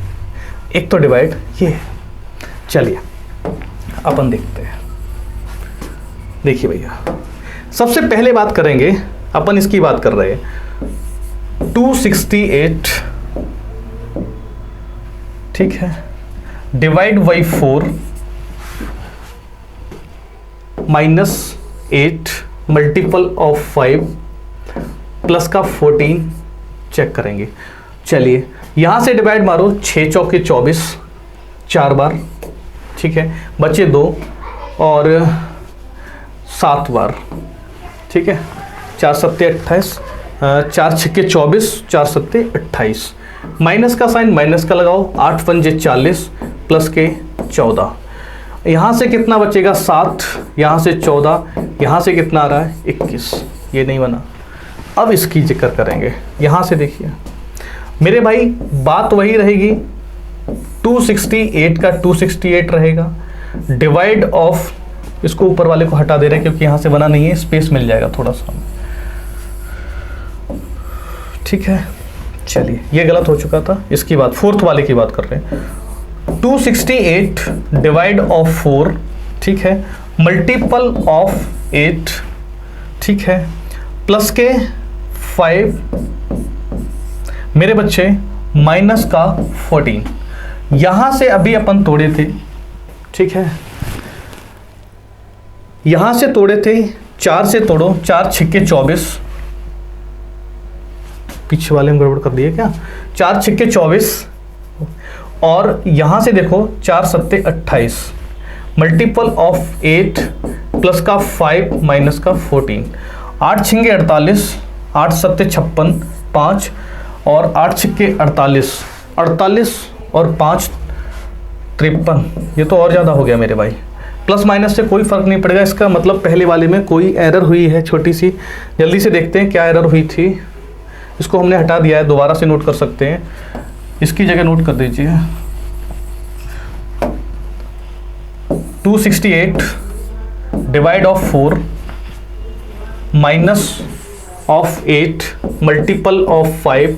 एक तो डिवाइड ये है। चलिए अपन देखते हैं। देखिए भैया, सबसे पहले बात करेंगे अपन, इसकी बात कर रहे हैं 268, ठीक है, divide by 4 minus 8 multiple of 5 plus का 14 चेक करेंगे। चलिए यहाँ से डिवाइड मारो, 6 चौके 24, 4 बार, ठीक है, बचे 2 और 7 बार, ठीक है, 4 सत्ते 28, 4 छक्के 24, 4 सत्ते 28, माइनस का साइन माइनस का लगाओ, 8 पंजे 40 प्लस के 14, यहाँ से कितना बचेगा 7, यहाँ से 14, यहाँ से कितना आ रहा है 21, ये नहीं बना। अब इसकी जिक्र करेंगे, यहाँ से देखिए मेरे भाई, बात वही रहेगी 268 का 268 रहेगा, डिवाइड ऑफ, इसको ऊपर वाले को हटा दे रहे हैं क्योंकि यहाँ से बना नहीं है, स्पेस मिल जाएगा थोड़ा सा, ठीक है। चलिए ये गलत हो चुका था, इसकी बात फोर्थ वाले की बात कर रहे हैं। 268 डिवाइड ऑफ 4, ठीक है, मल्टीपल ऑफ 8, ठीक है, प्लस के 5 मेरे बच्चे माइनस का 14। यहां से अभी अपन तोड़े थे, ठीक है, यहां से तोड़े थे, 4 से तोड़ो, 4 छिक्के 24, पीछे वाले में गड़बड़ कर दिए क्या, 4 छिक्के 24, और यहां से देखो 4 सत्ते 28, मल्टीपल ऑफ 8 प्लस का 5 माइनस का 14, 8 छिंगे 48, 8 सत्ते 56, 5 और 8 छिक्के 48, 48 और 5 53, ये तो और ज़्यादा हो गया मेरे भाई। प्लस माइनस से कोई फर्क नहीं पड़ेगा, इसका मतलब पहले वाले में कोई एरर हुई है छोटी सी। जल्दी से देखते हैं क्या एरर हुई थी। इसको हमने हटा दिया है, दोबारा से नोट कर सकते हैं, इसकी जगह नोट कर दीजिए 268 divide of 4 minus of 8 multiple of 5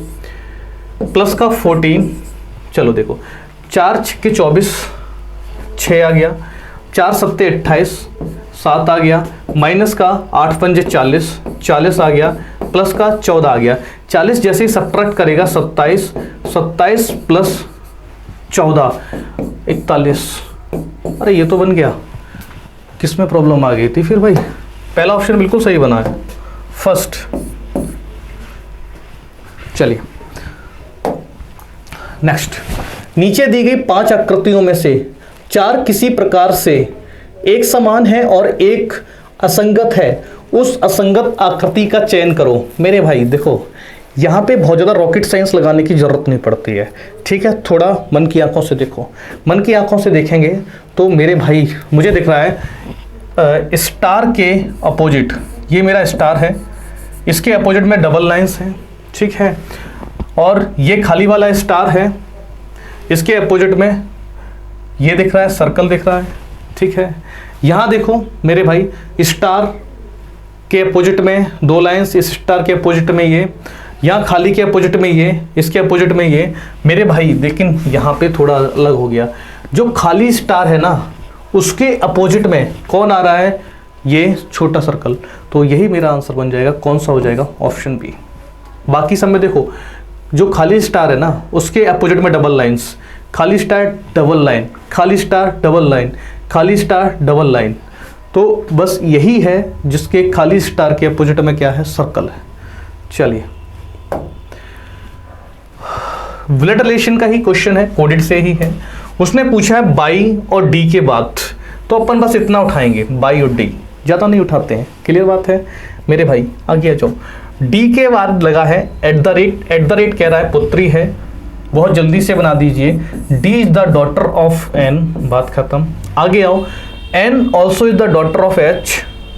plus का 14। चलो देखो, 4 छिक्के 24, 6 आ गया, 4 सत्ते 28, 7 आ गया, माइनस का 8 पंजे 40, 40 आ गया, प्लस का 14 आ गया। 40 जैसे ही सब्ट्रैक्ट करेगा 27, 27 प्लस 14 41। अरे ये तो बन गया, किस में प्रॉब्लम आ गई थी फिर भाई? पहला ऑप्शन बिल्कुल सही बना है, फर्स्ट। चलिए नेक्स्ट, नीचे दी गई 5 आकृतियों में से 4 किसी प्रकार से एक समान है और एक असंगत है, उस असंगत आकृति का चयन करो। मेरे भाई देखो, यहाँ पे बहुत ज़्यादा रॉकेट साइंस लगाने की ज़रूरत नहीं पड़ती है, ठीक है। थोड़ा मन की आंखों से देखो, मन की आंखों से देखेंगे तो मेरे भाई मुझे दिख रहा है स्टार के अपोजिट, ये मेरा स्टार है, इसके अपोजिट में डबल लाइंस हैं, ठीक है, और ये खाली वाला स्टार है, इसके अपोजिट में ये दिख रहा है, सर्कल दिख रहा है, ठीक है। यहाँ देखो मेरे भाई, स्टार के अपोजिट में 2 लाइंस, इस स्टार के अपोजिट में ये, यहाँ खाली के अपोजिट में ये, इसके अपोजिट में ये मेरे भाई। लेकिन यहाँ पे थोड़ा अलग हो गया, जो खाली स्टार है ना उसके अपोजिट में कौन आ रहा है? ये छोटा सर्कल। तो यही मेरा आंसर बन जाएगा, कौन सा हो जाएगा? Option B. बाकी सब में देखो, जो खाली स्टार है ना उसके अपोजिट में डबल लाइंस, खाली स्टार डबल लाइन, खाली स्टार डबल लाइन, खाली स्टार डबल लाइन। तो बस यही है जिसके खाली स्टार के अपोजिट में क्या है? सर्कल है। चलिए, ब्लड रिलेशन का ही क्वेश्चन है, कोडेड से ही है। उसने पूछा है बाई और डी के बाद, तो अपन बस इतना उठाएंगे, बाई और डी, ज़्यादा नहीं उठाते हैं। क्लियर बात है मेरे भाई? आगे आ जाओ। डी के बाद लगा है एट द रेट कह रहा है पुत्री है, बहुत जल्दी से बना दीजिए। D is the daughter of N, बात खत्म। आगे आओ, N also is the daughter of H,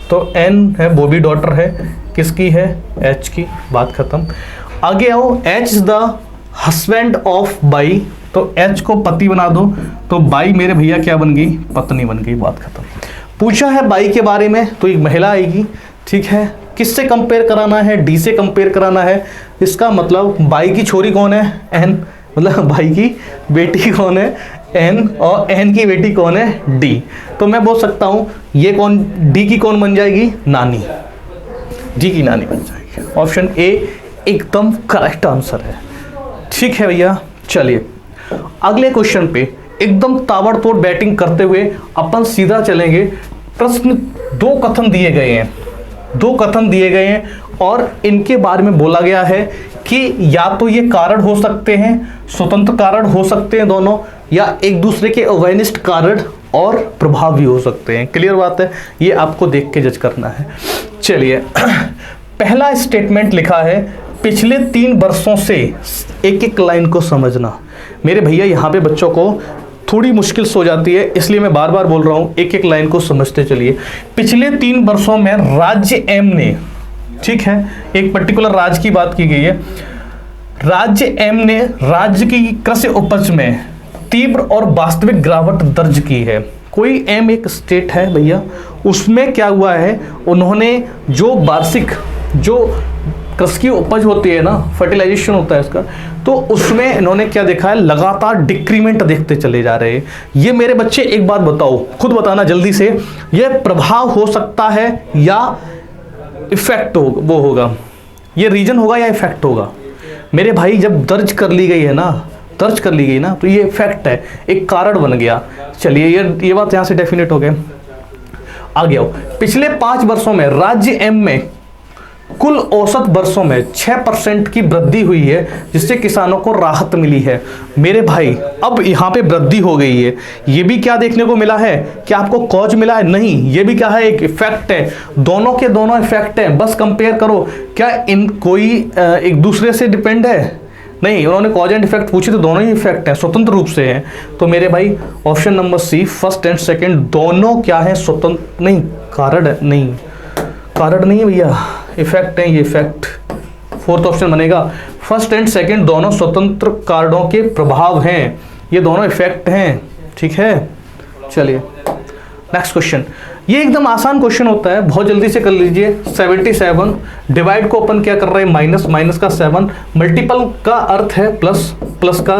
तो एन है वो भी डॉटर है, किसकी है? एच की, बात खत्म। आगे आओ, H is the husband of by, तो एच को पति बना दो, तो बाई मेरे भैया क्या बन गई? पत्नी बन गई, बात खत्म। पूछा है बाई के बारे में, तो एक महिला आएगी, ठीक है। किससे कंपेयर कराना है? डी से कंपेयर कराना है। इसका मतलब बाई की छोरी कौन है? एन, मतलब बाई की बेटी कौन है? एन, और एन की बेटी कौन है? डी। तो मैं बोल सकता हूं ये कौन, डी की कौन बन जाएगी? नानी, डी की नानी बन जाएगी। ऑप्शन ए एकदम करेक्ट आंसर है, ठीक है भैया। चलिए अगले क्वेश्चन पे एकदम ताबड़तोड़ बैटिंग करते हुए अपन सीधा चलेंगे। प्रश्न 2 कथन दिए गए हैं, 2 कथन दिए गए हैं और इनके बारे में बोला गया है कि या तो ये कारण हो सकते हैं, स्वतंत्र कारण हो सकते हैं दोनों, या एक दूसरे के अगेंस्ट कारण और प्रभाव भी हो सकते हैं। क्लियर बात है? ये आपको देख के जज करना है। चलिए पहला स्टेटमेंट लिखा है, पिछले 3 वर्षों से, एक लाइन को समझना मेरे भैया। यहाँ पे बच्चों को थोड़ी मुश्किल हो जाती है, इसलिए मैं बार बार बोल रहा हूँ, एक लाइन को समझते चलिए। पिछले 3 वर्षों में राज्य एम ने, ठीक है, एक पर्टिकुलर राज्य की बात की गई है, राज्य एम ने राज्य की कृषि उपज में तीव्र और वास्तविक गिरावट दर्ज की है। कोई एम एक स्टेट है भैया, उसमें क्या हुआ है, उन्होंने जो वार्षिक जो कृषि की उपज होती है ना, फर्टिलाइजेशन होता है इसका, तो उसमें इन्होंने क्या देखा है, लगातार डिक्रीमेंट देखते चले जा रहे हैं। ये मेरे बच्चे एक बात बताओ, खुद बताना जल्दी से, ये प्रभाव हो सकता है या इफेक्ट होगा, ये रीजन होगा या इफेक्ट होगा? मेरे भाई जब दर्ज कर ली गई है ना, दर्ज कर ली गई ना, तो ये इफेक्ट है, एक कारण बन गया। चलिए ये बात यहां से डेफिनेट हो गया। आगे आओ, पिछले 5 वर्षों में राज्य एम में कुल औसत वर्षों में 6% की वृद्धि हुई है, जिससे किसानों को राहत मिली है। मेरे भाई अब यहाँ पे वृद्धि हो गई है, ये भी क्या देखने को मिला है, क्या आपको कॉज मिला है? नहीं, ये भी क्या है, एक इफेक्ट है। दोनों के दोनों इफेक्ट हैं, बस कंपेयर करो, क्या इन कोई एक दूसरे से डिपेंड है? नहीं, उन्होंने कॉज एंड इफेक्ट पूछे तो दोनों ही इफेक्ट हैं, स्वतंत्र रूप से हैं। तो मेरे भाई option number C, first and second दोनों क्या है, स्वतंत्र नहीं, कारण नहीं, कारण नहीं है भैया, इफेक्ट है ये, इफेक्ट। फोर्थ ऑप्शन बनेगा, फर्स्ट एंड सेकंड दोनों स्वतंत्र कारणों के प्रभाव हैं, ये दोनों इफेक्ट हैं, ठीक है। चलिए नेक्स्ट क्वेश्चन, ये एकदम आसान क्वेश्चन होता है, बहुत जल्दी से कर लीजिए। 77 डिवाइड को अपन क्या कर रहे हैं, माइनस, माइनस का 7, मल्टीपल का अर्थ है प्लस, प्लस का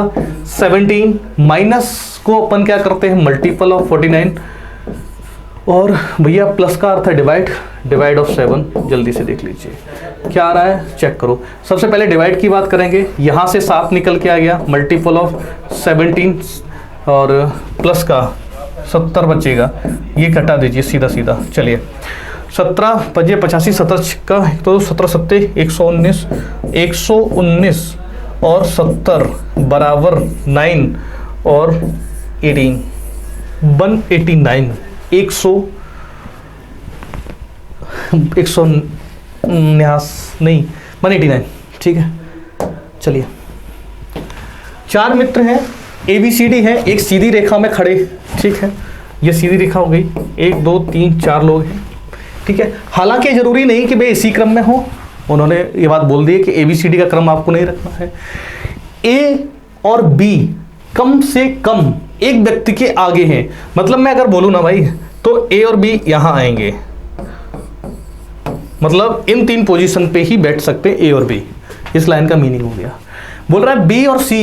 17, माइनस को अपन क्या करते हैं, मल्टीपल ऑफ 49, और भैया प्लस का अर्थ है डिवाइड, डिवाइड ऑफ 7। जल्दी से देख लीजिए क्या आ रहा है, चेक करो। सबसे पहले डिवाइड की बात करेंगे, यहाँ से 7 निकल के आ गया, मल्टीपल ऑफ 17 और प्लस का 70 बचेगा, ये घटा दीजिए सीधा सीधा। चलिए 17 पजे 85, 17 का तो 17 सत्ते 119, 119 और 70 बराबर 9 और 18, 189, 189, ठीक है। चलिए 4 मित्र हैं, ABCD है, एक सीधी रेखा में खड़े, ठीक है, ये सीधी रेखा हो गई, 1 2 3 4 लोग हैं, ठीक है। हालांकि जरूरी नहीं कि वे इसी क्रम में हो, उन्होंने ये बात बोल दी है कि ABCD का क्रम आपको नहीं रखना है। A और B कम से कम एक व्यक्ति के आगे हैं, मतलब मैं अगर बोलूं ना भाई, तो A और B यहां आएंगे, मतलब इन 3 पोजीशन पे ही बैठ सकते A और B, इस लाइन का मीनिंग हो गया। बोल रहा है B और C,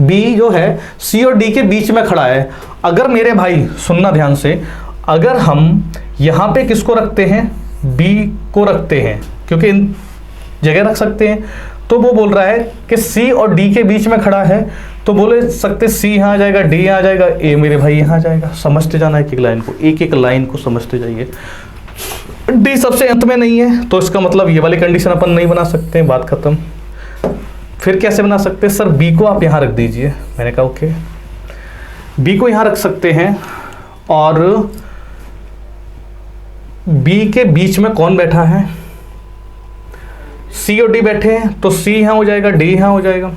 B जो है C और D के बीच में खड़ा है। अगर मेरे भाई सुनना ध्यान से, अगर हम यहां पे किसको रखते हैं, B को रखते हैं, क्योंकि इन जगह रख सकते हैं, तो वो बोल रहा है कि C और D के बीच में खड़ा है, तो बोले सकते C यहाँ आ जाएगा, D यहाँ आ जाएगा, A मेरे भाई यहाँ आ जाएगा। समझते जाना एक एक लाइन को, एक एक लाइन को समझते जाइए। D सबसे अंत में नहीं है, तो इसका मतलब ये वाली कंडीशन अपन नहीं बना सकते, बात खत्म। फिर कैसे बना सकते हैं, सर B को आप यहाँ रख दीजिए। मैंने कहा ओके, B को यहाँ रख सकते हैं, और B के बीच में कौन बैठा है, C और D बैठे हैं, तो C यहाँ हो जाएगा, D यहाँ हो जाएगा,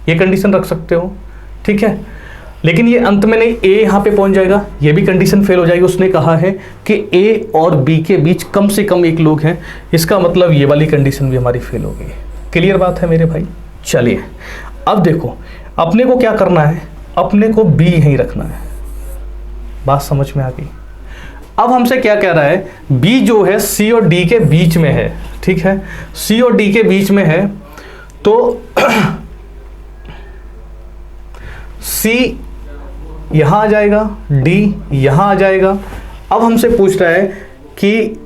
ये कंडीशन रख सकते हो, ठीक है। लेकिन ये अंत में नहीं, A यहाँ पे पहुंच जाएगा, ये भी कंडीशन फेल हो जाएगी। उसने कहा है कि A और B के बीच कम से कम एक लोग हैं, इसका मतलब ये वाली कंडीशन भी हमारी फेल हो गई। क्लियर बात है मेरे भाई। चलिए अब देखो, अपने को क्या करना है, अपने को B यहीं रखना है, बात समझ में आ गई। अब हमसे क्या कह रहा है, B जो है C और D के बीच में है, ठीक है, C और D के बीच में है, तो C यहां आ जाएगा, D यहां आ जाएगा। अब हमसे पूछ रहा है कि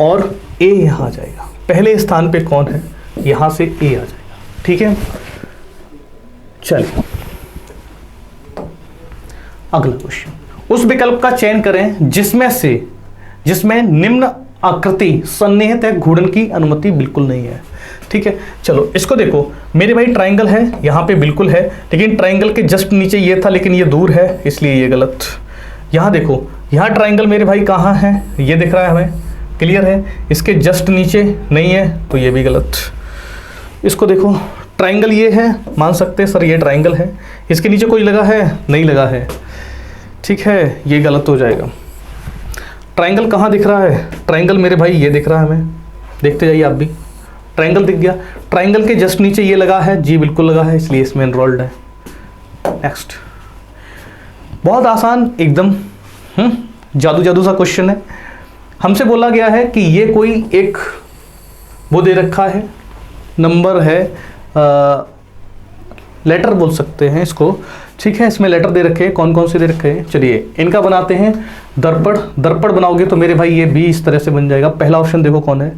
और A यहां आ जाएगा, पहले स्थान पे कौन है, यहां से A आ जाएगा, ठीक है। चलिए अगला क्वेश्चन, उस विकल्प का चयन करें जिसमें निम्न आकृति सन्निहित है, घूर्णन की अनुमति बिल्कुल नहीं है, ठीक है। चलो इसको देखो मेरे भाई, ट्राइंगल है यहाँ पे बिल्कुल है, लेकिन ट्राइंगल के जस्ट नीचे ये था, लेकिन ये दूर है, इसलिए ये गलत। यहाँ देखो, यहाँ ट्राइंगल मेरे भाई कहाँ है, ये दिख रहा है हमें, क्लियर है, इसके जस्ट नीचे नहीं है, तो ये भी गलत। इसको देखो, ट्राइंगल ये है, मान सकते हैं सर ये ट्राइंगल है, इसके नीचे कोई लगा है, नहीं लगा है, ठीक है, ये गलत हो जाएगा। ट्राइंगल कहाँ दिख रहा है, ट्राइंगल मेरे भाई ये दिख रहा है हमें, देखते जाइए आप भी, ट्राइंगल दिख गया। ट्राइंगल के जस्ट नीचे ये लगा है, जी बिल्कुल लगा है, इसलिए इसमें एनरोल्ड है। नेक्स्ट, बहुत आसान एकदम, जादू जादू सा क्वेश्चन है। हमसे बोला गया है कि ये कोई एक वो दे रखा है, नंबर है, लेटर बोल सकते हैं इसको, ठीक है। इसमें लेटर दे रखे हैं, कौन कौन से दे रखे हैं, चलिए इनका बनाते हैं दर्पण। दर्पण बनाओगे तो मेरे भाई ये बी इस तरह से बन जाएगा। पहला ऑप्शन देखो कौन है,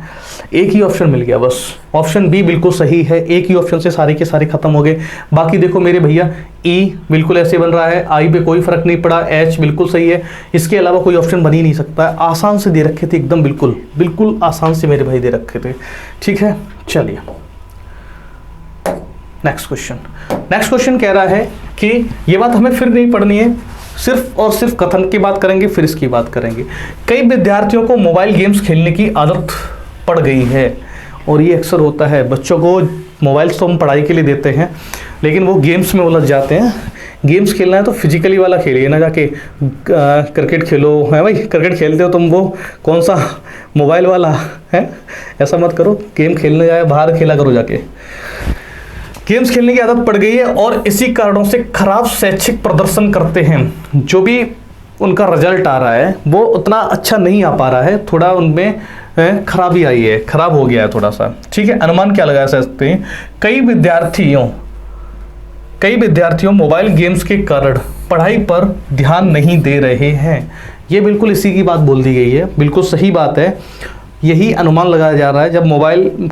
एक ही ऑप्शन मिल गया बस, ऑप्शन बी बिल्कुल सही है। एक ही ऑप्शन से सारे के सारे खत्म हो गए। बाकी देखो मेरे भैया, ई बिल्कुल ऐसे बन रहा है, आई पे कोई फर्क नहीं पड़ा, एच बिल्कुल सही है। इसके अलावा कोई ऑप्शन बन ही नहीं सकता है। आसान से दे रखे थे एकदम, बिल्कुल बिल्कुल आसान से मेरे भाई दे रखे थे, ठीक है। चलिए नेक्स्ट क्वेश्चन। नेक्स्ट क्वेश्चन कह रहा है कि ये बात हमें फिर नहीं पढ़नी है, सिर्फ और सिर्फ कथन की बात करेंगे, फिर इसकी बात करेंगे। कई विद्यार्थियों को मोबाइल गेम्स खेलने की आदत पड़ गई है, और ये अक्सर होता है। बच्चों को मोबाइल तो हम पढ़ाई के लिए देते हैं, लेकिन वो गेम्स में उलझ जाते हैं। गेम्स खेलना है तो फिजिकली वाला खेलिए ना, जाके क्रिकेट खेलो, है भाई। क्रिकेट खेलते हो तुम, वो कौन सा मोबाइल वाला है, ऐसा मत करो। गेम खेलने जाए, बाहर खेला करो जाके। गेम्स खेलने की आदत पड़ गई है और इसी कारणों से खराब शैक्षिक प्रदर्शन करते हैं। जो भी उनका रिजल्ट आ रहा है वो उतना अच्छा नहीं आ पा रहा है, थोड़ा उनमें खराबी आई है, खराब हो गया है थोड़ा सा, ठीक है। अनुमान क्या लगा सकते हैं, कई विद्यार्थियों मोबाइल गेम्स के कारण पढ़ाई पर ध्यान नहीं दे रहे हैं। ये बिल्कुल इसी की बात बोल दी गई है, बिल्कुल सही बात है। यही अनुमान लगाया जा रहा है। जब मोबाइल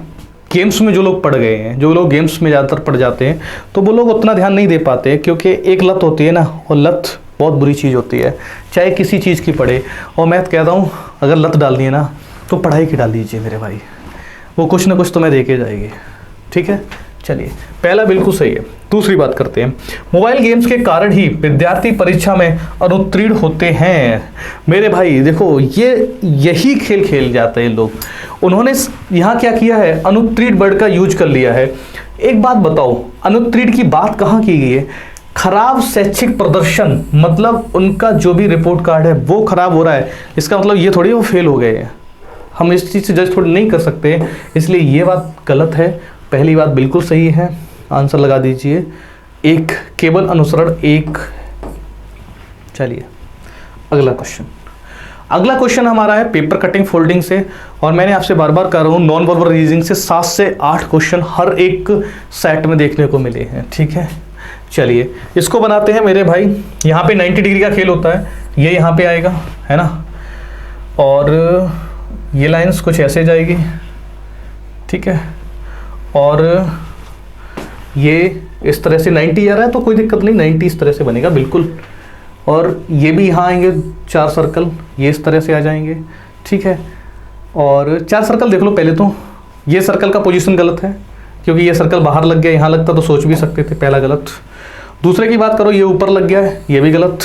गेम्स में जो लोग पड़ गए हैं, जो लोग गेम्स में ज़्यादातर पड़ जाते हैं, तो वो लोग उतना ध्यान नहीं दे पाते, क्योंकि एक लत होती है ना, और लत बहुत बुरी चीज़ होती है, चाहे किसी चीज़ की पड़े। और मैं कहता हूँ अगर लत डालनी है ना, तो पढ़ाई की डाल दीजिए मेरे भाई, वो कुछ ना कुछ तुम्हें देके जाएगी, ठीक है। चलिए पहला बिल्कुल सही है। दूसरी बात करते हैं, मोबाइल गेम्स के कारण ही विद्यार्थी परीक्षा में अनुत्तीर्ण होते हैं। मेरे भाई देखो, यही खेल खेल जाते हैं लोग। उन्होंने यहाँ क्या किया है, अनुत्तीर्ण वर्ड का यूज कर लिया है। एक बात बताओ, अनुत्तीर्ण की बात कहाँ की गई है, खराब शैक्षिक प्रदर्शन, मतलब उनका जो भी रिपोर्ट कार्ड है वो खराब हो रहा है। इसका मतलब ये थोड़ी वो फेल हो गए हैं। हम इस चीज़ से जज थोड़ी नहीं कर सकते, इसलिए ये बात गलत है। पहली बात बिल्कुल सही है, आंसर लगा दीजिए, एक, केवल अनुसरण एक। चलिए अगला क्वेश्चन। अगला क्वेश्चन हमारा है पेपर कटिंग फोल्डिंग से, और मैंने आपसे बार बार कह रहा हूँ, नॉन वर्बल रीजनिंग से 7 से 8 क्वेश्चन हर एक सेट में देखने को मिले हैं, ठीक है। चलिए इसको बनाते हैं मेरे भाई। यहाँ पे 90 डिग्री का खेल होता है, ये यहाँ पे आएगा, है ना, और ये लाइंस कुछ ऐसे जाएगी, ठीक है, और ये इस तरह से 90 आ रहा है तो कोई दिक्कत नहीं, 90 इस तरह से बनेगा बिल्कुल। और ये भी यहाँ आएंगे 4 सर्कल, ये इस तरह से आ जाएंगे, ठीक है। और 4 सर्कल देख लो पहले तो, ये सर्कल का पोजीशन गलत है, क्योंकि ये सर्कल बाहर लग गया, यहाँ लगता तो सोच भी सकते थे, पहला गलत। दूसरे की बात करो, ये ऊपर लग गया है, ये भी गलत।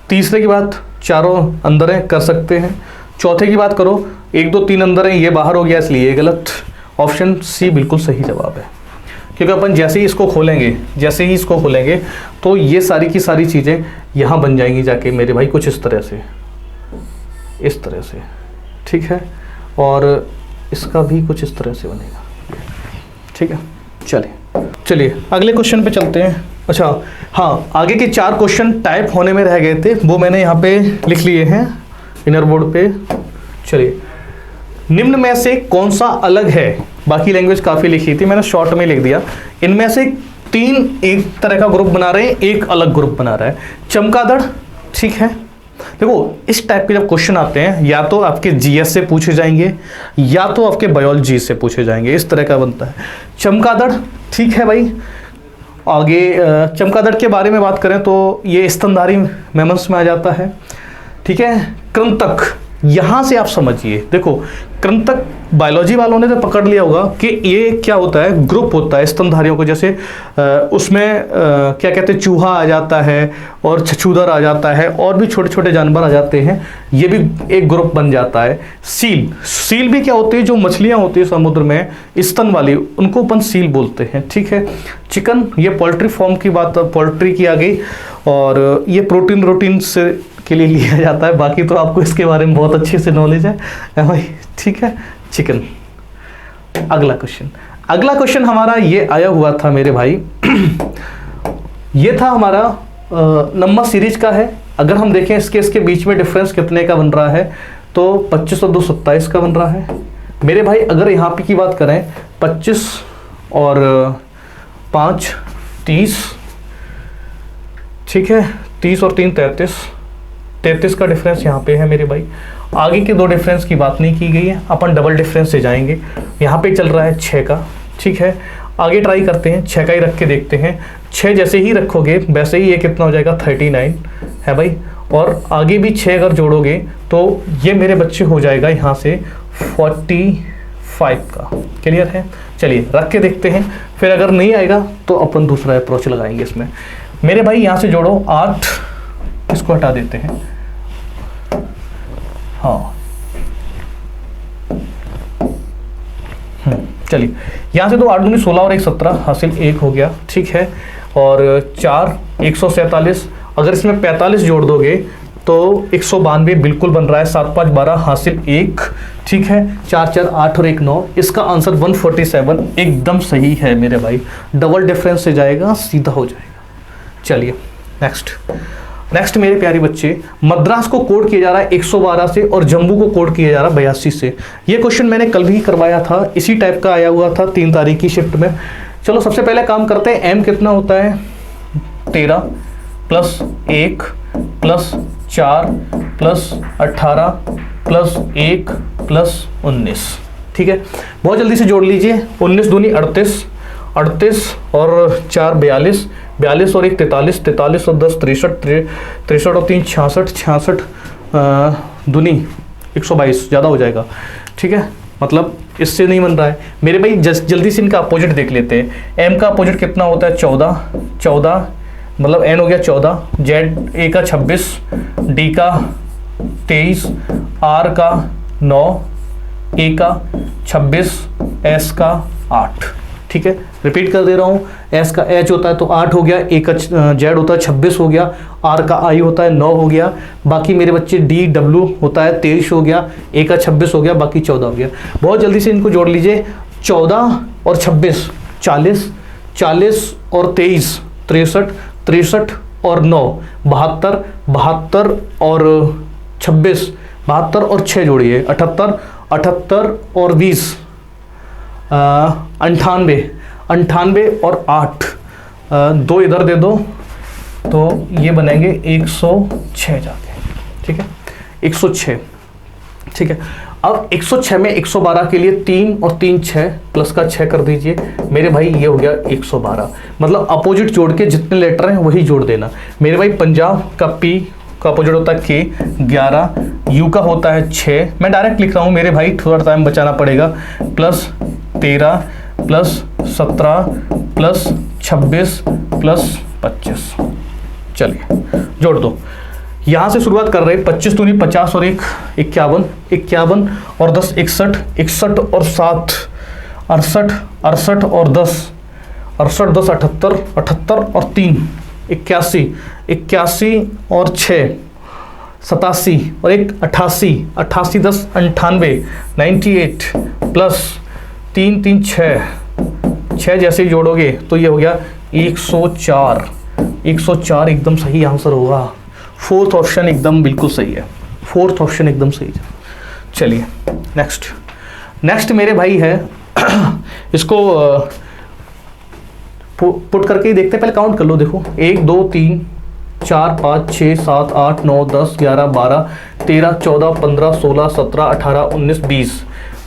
तीसरे की बात, चारों अंदर हैं, कर सकते हैं। चौथे की बात करो, 1 2 3 अंदर हैं, ये बाहर हो गया, इसलिए ये गलत। ऑप्शन सी बिल्कुल सही जवाब है, क्योंकि अपन जैसे ही इसको खोलेंगे तो ये सारी की सारी चीज़ें यहाँ बन जाएंगी जाके मेरे भाई, कुछ इस तरह से, ठीक है। और इसका भी कुछ इस तरह से बनेगा, ठीक है। चलिए अगले क्वेश्चन पे चलते हैं। अच्छा हाँ, आगे के 4 क्वेश्चन टाइप होने में रह गए थे, वो मैंने यहाँ पे लिख लिए हैं इनर बोर्ड पे। चलिए, निम्न में से कौन सा अलग है, बाकी लैंग्वेज काफ़ी लिखी थी, मैंने शॉर्ट में लिख दिया। इनमें से 3 एक तरह का ग्रुप बना रहे हैं, एक अलग ग्रुप बना रहा है। चमगादड़, ठीक है। देखो इस टाइप के जब क्वेश्चन आते हैं, या तो आपके जीएस से पूछे जाएंगे या तो आपके बायोलॉजी से पूछे जाएंगे, इस तरह का बनता है। चमगादड़, ठीक है भाई। आगे चमगादड़ के बारे में बात करें तो ये स्तनधारी मैमल्स में आ जाता है, ठीक है। कृंतक, यहाँ से आप समझिए, देखो कृंतक बायोलॉजी वालों ने तो पकड़ लिया होगा कि ये क्या होता है, ग्रुप होता है स्तनधारियों को, जैसे उसमें क्या कहते हैं, चूहा आ जाता है और छछूदर आ जाता है, और भी छोटे छोटे जानवर आ जाते हैं, ये भी एक ग्रुप बन जाता है। सील भी क्या होती है, जो मछलियाँ होती है समुद्र में स्तन वाली, उनको अपन सील बोलते हैं, ठीक है। चिकन, ये पोल्ट्री फॉर्म की बात, पोल्ट्री की आ गई, और ये प्रोटीन से के लिए लिया जाता है। बाकी तो आपको इसके बारे में बहुत अच्छे से नॉलेज है भाई, ठीक है। चिकन। अगला क्वेश्चन हमारा ये आया हुआ था मेरे भाई, ये था हमारा नंबर सीरीज का है। अगर हम देखें इसके बीच में डिफरेंस कितने का बन रहा है, तो 25 और 2 27 का बन रहा है मेरे भाई। अगर यहाँ पे की बात करें 25 और 5 30, ठीक है, 30 और 3 33 का डिफरेंस यहाँ पे है मेरे भाई। आगे के दो डिफरेंस की बात नहीं की गई है, अपन डबल डिफरेंस से जाएंगे। यहाँ पे चल रहा है 6 का, ठीक है। आगे ट्राई करते हैं, 6 का ही रख के देखते हैं। 6 जैसे ही रखोगे वैसे ही ये कितना हो जाएगा 39 है भाई। और आगे भी 6 अगर जोड़ोगे तो ये मेरे बच्चे हो जाएगा यहाँ से 45 का। क्लियर है? चलिए रख के देखते हैं, फिर अगर नहीं आएगा तो अपन दूसरा अप्रोच लगाएंगे इसमें। मेरे भाई यहाँ से जोड़ो 8, इसको हटा देते हैं। हाँ चलिए, यहाँ से तो 8 दूनी 16 और 1 17 हासिल 1 हो गया, ठीक है। और 4 147, अगर इसमें 45 जोड़ दोगे तो 192 बिल्कुल बन रहा है। 7 5 12 हासिल 1, ठीक है। 4 4 8 और 1 9, इसका आंसर 147 एकदम सही है मेरे भाई। डबल डिफरेंस से जाएगा, सीधा हो जाएगा। चलिए नेक्स्ट मेरे प्यारे बच्चे, मद्रास को कोड किया जा रहा है 112 से और जम्मू को कोड किया जा रहा है 82 से। ये क्वेश्चन मैंने कल भी करवाया था, इसी टाइप का आया हुआ था 3 तारीख की शिफ्ट में। चलो सबसे पहले काम करते हैं। m कितना होता है 13 plus 1 plus 4 plus 18 plus 1 plus 19, ठीक है। बहुत जल्दी से जोड़ लीजिए। 19 दूनी 38, 38 और 4 42, 42 और 1 43, 43 और 10 63, 63 और 3 66, 66 दूनी 122, ज़्यादा हो जाएगा, ठीक है। मतलब इससे नहीं बन रहा है मेरे भाई। जल्दी से इनका अपोजिट देख लेते हैं। m का अपोजिट कितना होता है 14, मतलब n हो गया 14, z a का 26, d का 23, r का 9, a का 26, s का 8, ठीक है। रिपीट कर दे रहा हूँ, s का h होता है तो 8 हो गया, a का z होता है 26 हो गया, r का i होता है 9 हो गया, बाकी मेरे बच्चे d w होता है 23 हो गया, a का 26 हो गया, बाकी 14 हो गया। बहुत जल्दी से इनको जोड़ लीजिए। 14 और 26 40, 40 और 23 63, 63 और 9 72, 72 और 26 72 और 6 जोड़िए 78, 78 और 20 98, 98 और 8, 2 इधर दे दो तो ये बनेंगे 106 जाके, ठीक है। 106, ठीक है। अब 106 में 112 के लिए 3 और 3 6 प्लस का 6 कर दीजिए मेरे भाई, ये हो गया 112। मतलब अपोजिट जोड़ के जितने लेटर हैं वही जोड़ देना मेरे भाई। पंजाब का P का अपोजिट होता है K 11, U का होता है 6, मैं डायरेक्ट लिख रहा हूँ मेरे भाई, थोड़ा टाइम बचाना पड़ेगा। प्लस 13 प्लस 17 प्लस 26 प्लस 25, चलिए जोड़ दो। यहाँ से शुरुआत कर रहे हैं। 25 दूनी 50 और 1 51, 51 और 10 61, 61 और 7 68, 68 और 10 68 10 78, 78 और 3 81, 81 और 6 87 और 1 88, 88 10 98 98 प्लस 3 3 6 जैसे जोड़ोगे तो ये हो गया 104। 104 एकदम सही आंसर होगा। 4th ऑप्शन एकदम बिल्कुल सही है, 4th ऑप्शन एकदम सही है। चलिए नेक्स्ट मेरे भाई है इसको पुट करके ही देखते हैं। पहले काउंट कर लो, देखो 1 2 3 4 5 6 7 8 9 10 11 12 13 14 15 16 17 18 19 20।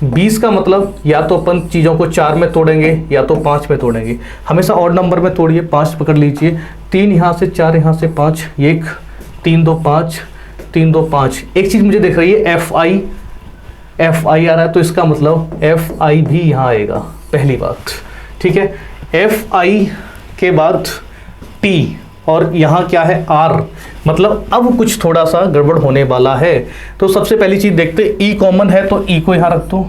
20 का मतलब या तो अपन चीज़ों को 4 में तोड़ेंगे या तो 5 में तोड़ेंगे। हमेशा ऑड नंबर में तोड़िए, 5 पकड़ लीजिए। 3 यहाँ से 4 यहाँ से 5, 1 3 2 5 3 2 5। एक चीज़ मुझे दिख रही है एफ आई आ रहा है तो इसका मतलब एफ आई भी यहाँ आएगा, पहली बात, ठीक है। एफ आई के बाद टी और यहाँ क्या है आर, मतलब अब कुछ थोड़ा सा गड़बड़ होने वाला है। तो सबसे पहली चीज़ देखते, ई कॉमन है तो ई को यहाँ रख दो,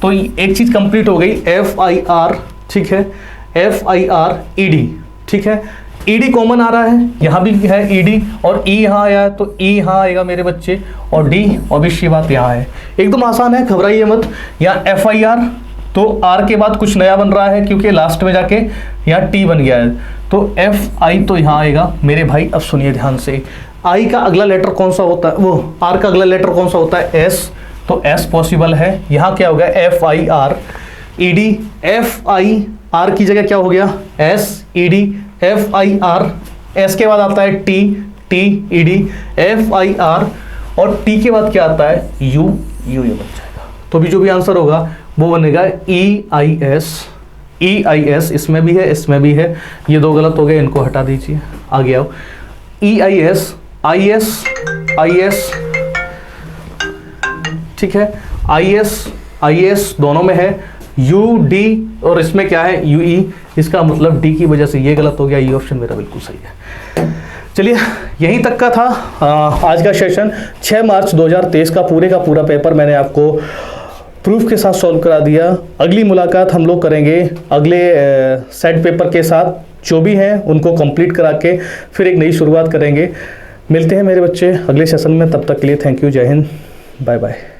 तो एक चीज़ कंप्लीट हो गई। एफ आई आर, ठीक है, F I R E D, ठीक है। ई डी कॉमन आ रहा है, यहाँ भी है ई डी, और ई यहाँ आया है तो ई यहाँ आएगा मेरे बच्चे, और डी ऑब्वियस ये बात यहाँ है। एकदम आसान है, घबराइए मत। यहाँ एफ आई आर तो आर के बाद कुछ नया बन रहा है क्योंकि लास्ट में जाके यहाँ टी बन गया है, तो एफ आई तो यहाँ आएगा मेरे भाई। अब सुनिए ध्यान से, आई का अगला लेटर कौन सा होता है, वो आर का अगला लेटर कौन सा होता है, एस। तो एस पॉसिबल है। यहाँ क्या हो गया, F I R E D, F I R की जगह क्या हो गया, S E D, F I R, S के बाद आता है T, T E D, F I R, और टी के बाद क्या आता है, यू, यू ये बन जाएगा। तो भी जो भी आंसर होगा वो बनेगा ई I S, E I S. इसमें भी है, इसमें भी है, ये दो गलत हो गए, इनको हटा दीजिए, आगे आओ। E I S, I S, I S, ठीक है, आई एस, आई एस दोनों में है, यू डी, और इसमें क्या है, यू ई। इसका मतलब डी की वजह से ये गलत हो गया, ये ऑप्शन मेरा बिल्कुल सही है। चलिए यहीं तक का था आज का सेशन। 6 मार्च 2023 का पूरा पेपर मैंने आपको प्रूफ के साथ सॉल्व करा दिया। अगली मुलाकात हम लोग करेंगे अगले सेट पेपर के साथ, जो भी हैं उनको कंप्लीट करा के फिर एक नई शुरुआत करेंगे। मिलते हैं मेरे बच्चे अगले सेशन में, तब तक के लिए थैंक यू, जय हिंद, बाय बाय।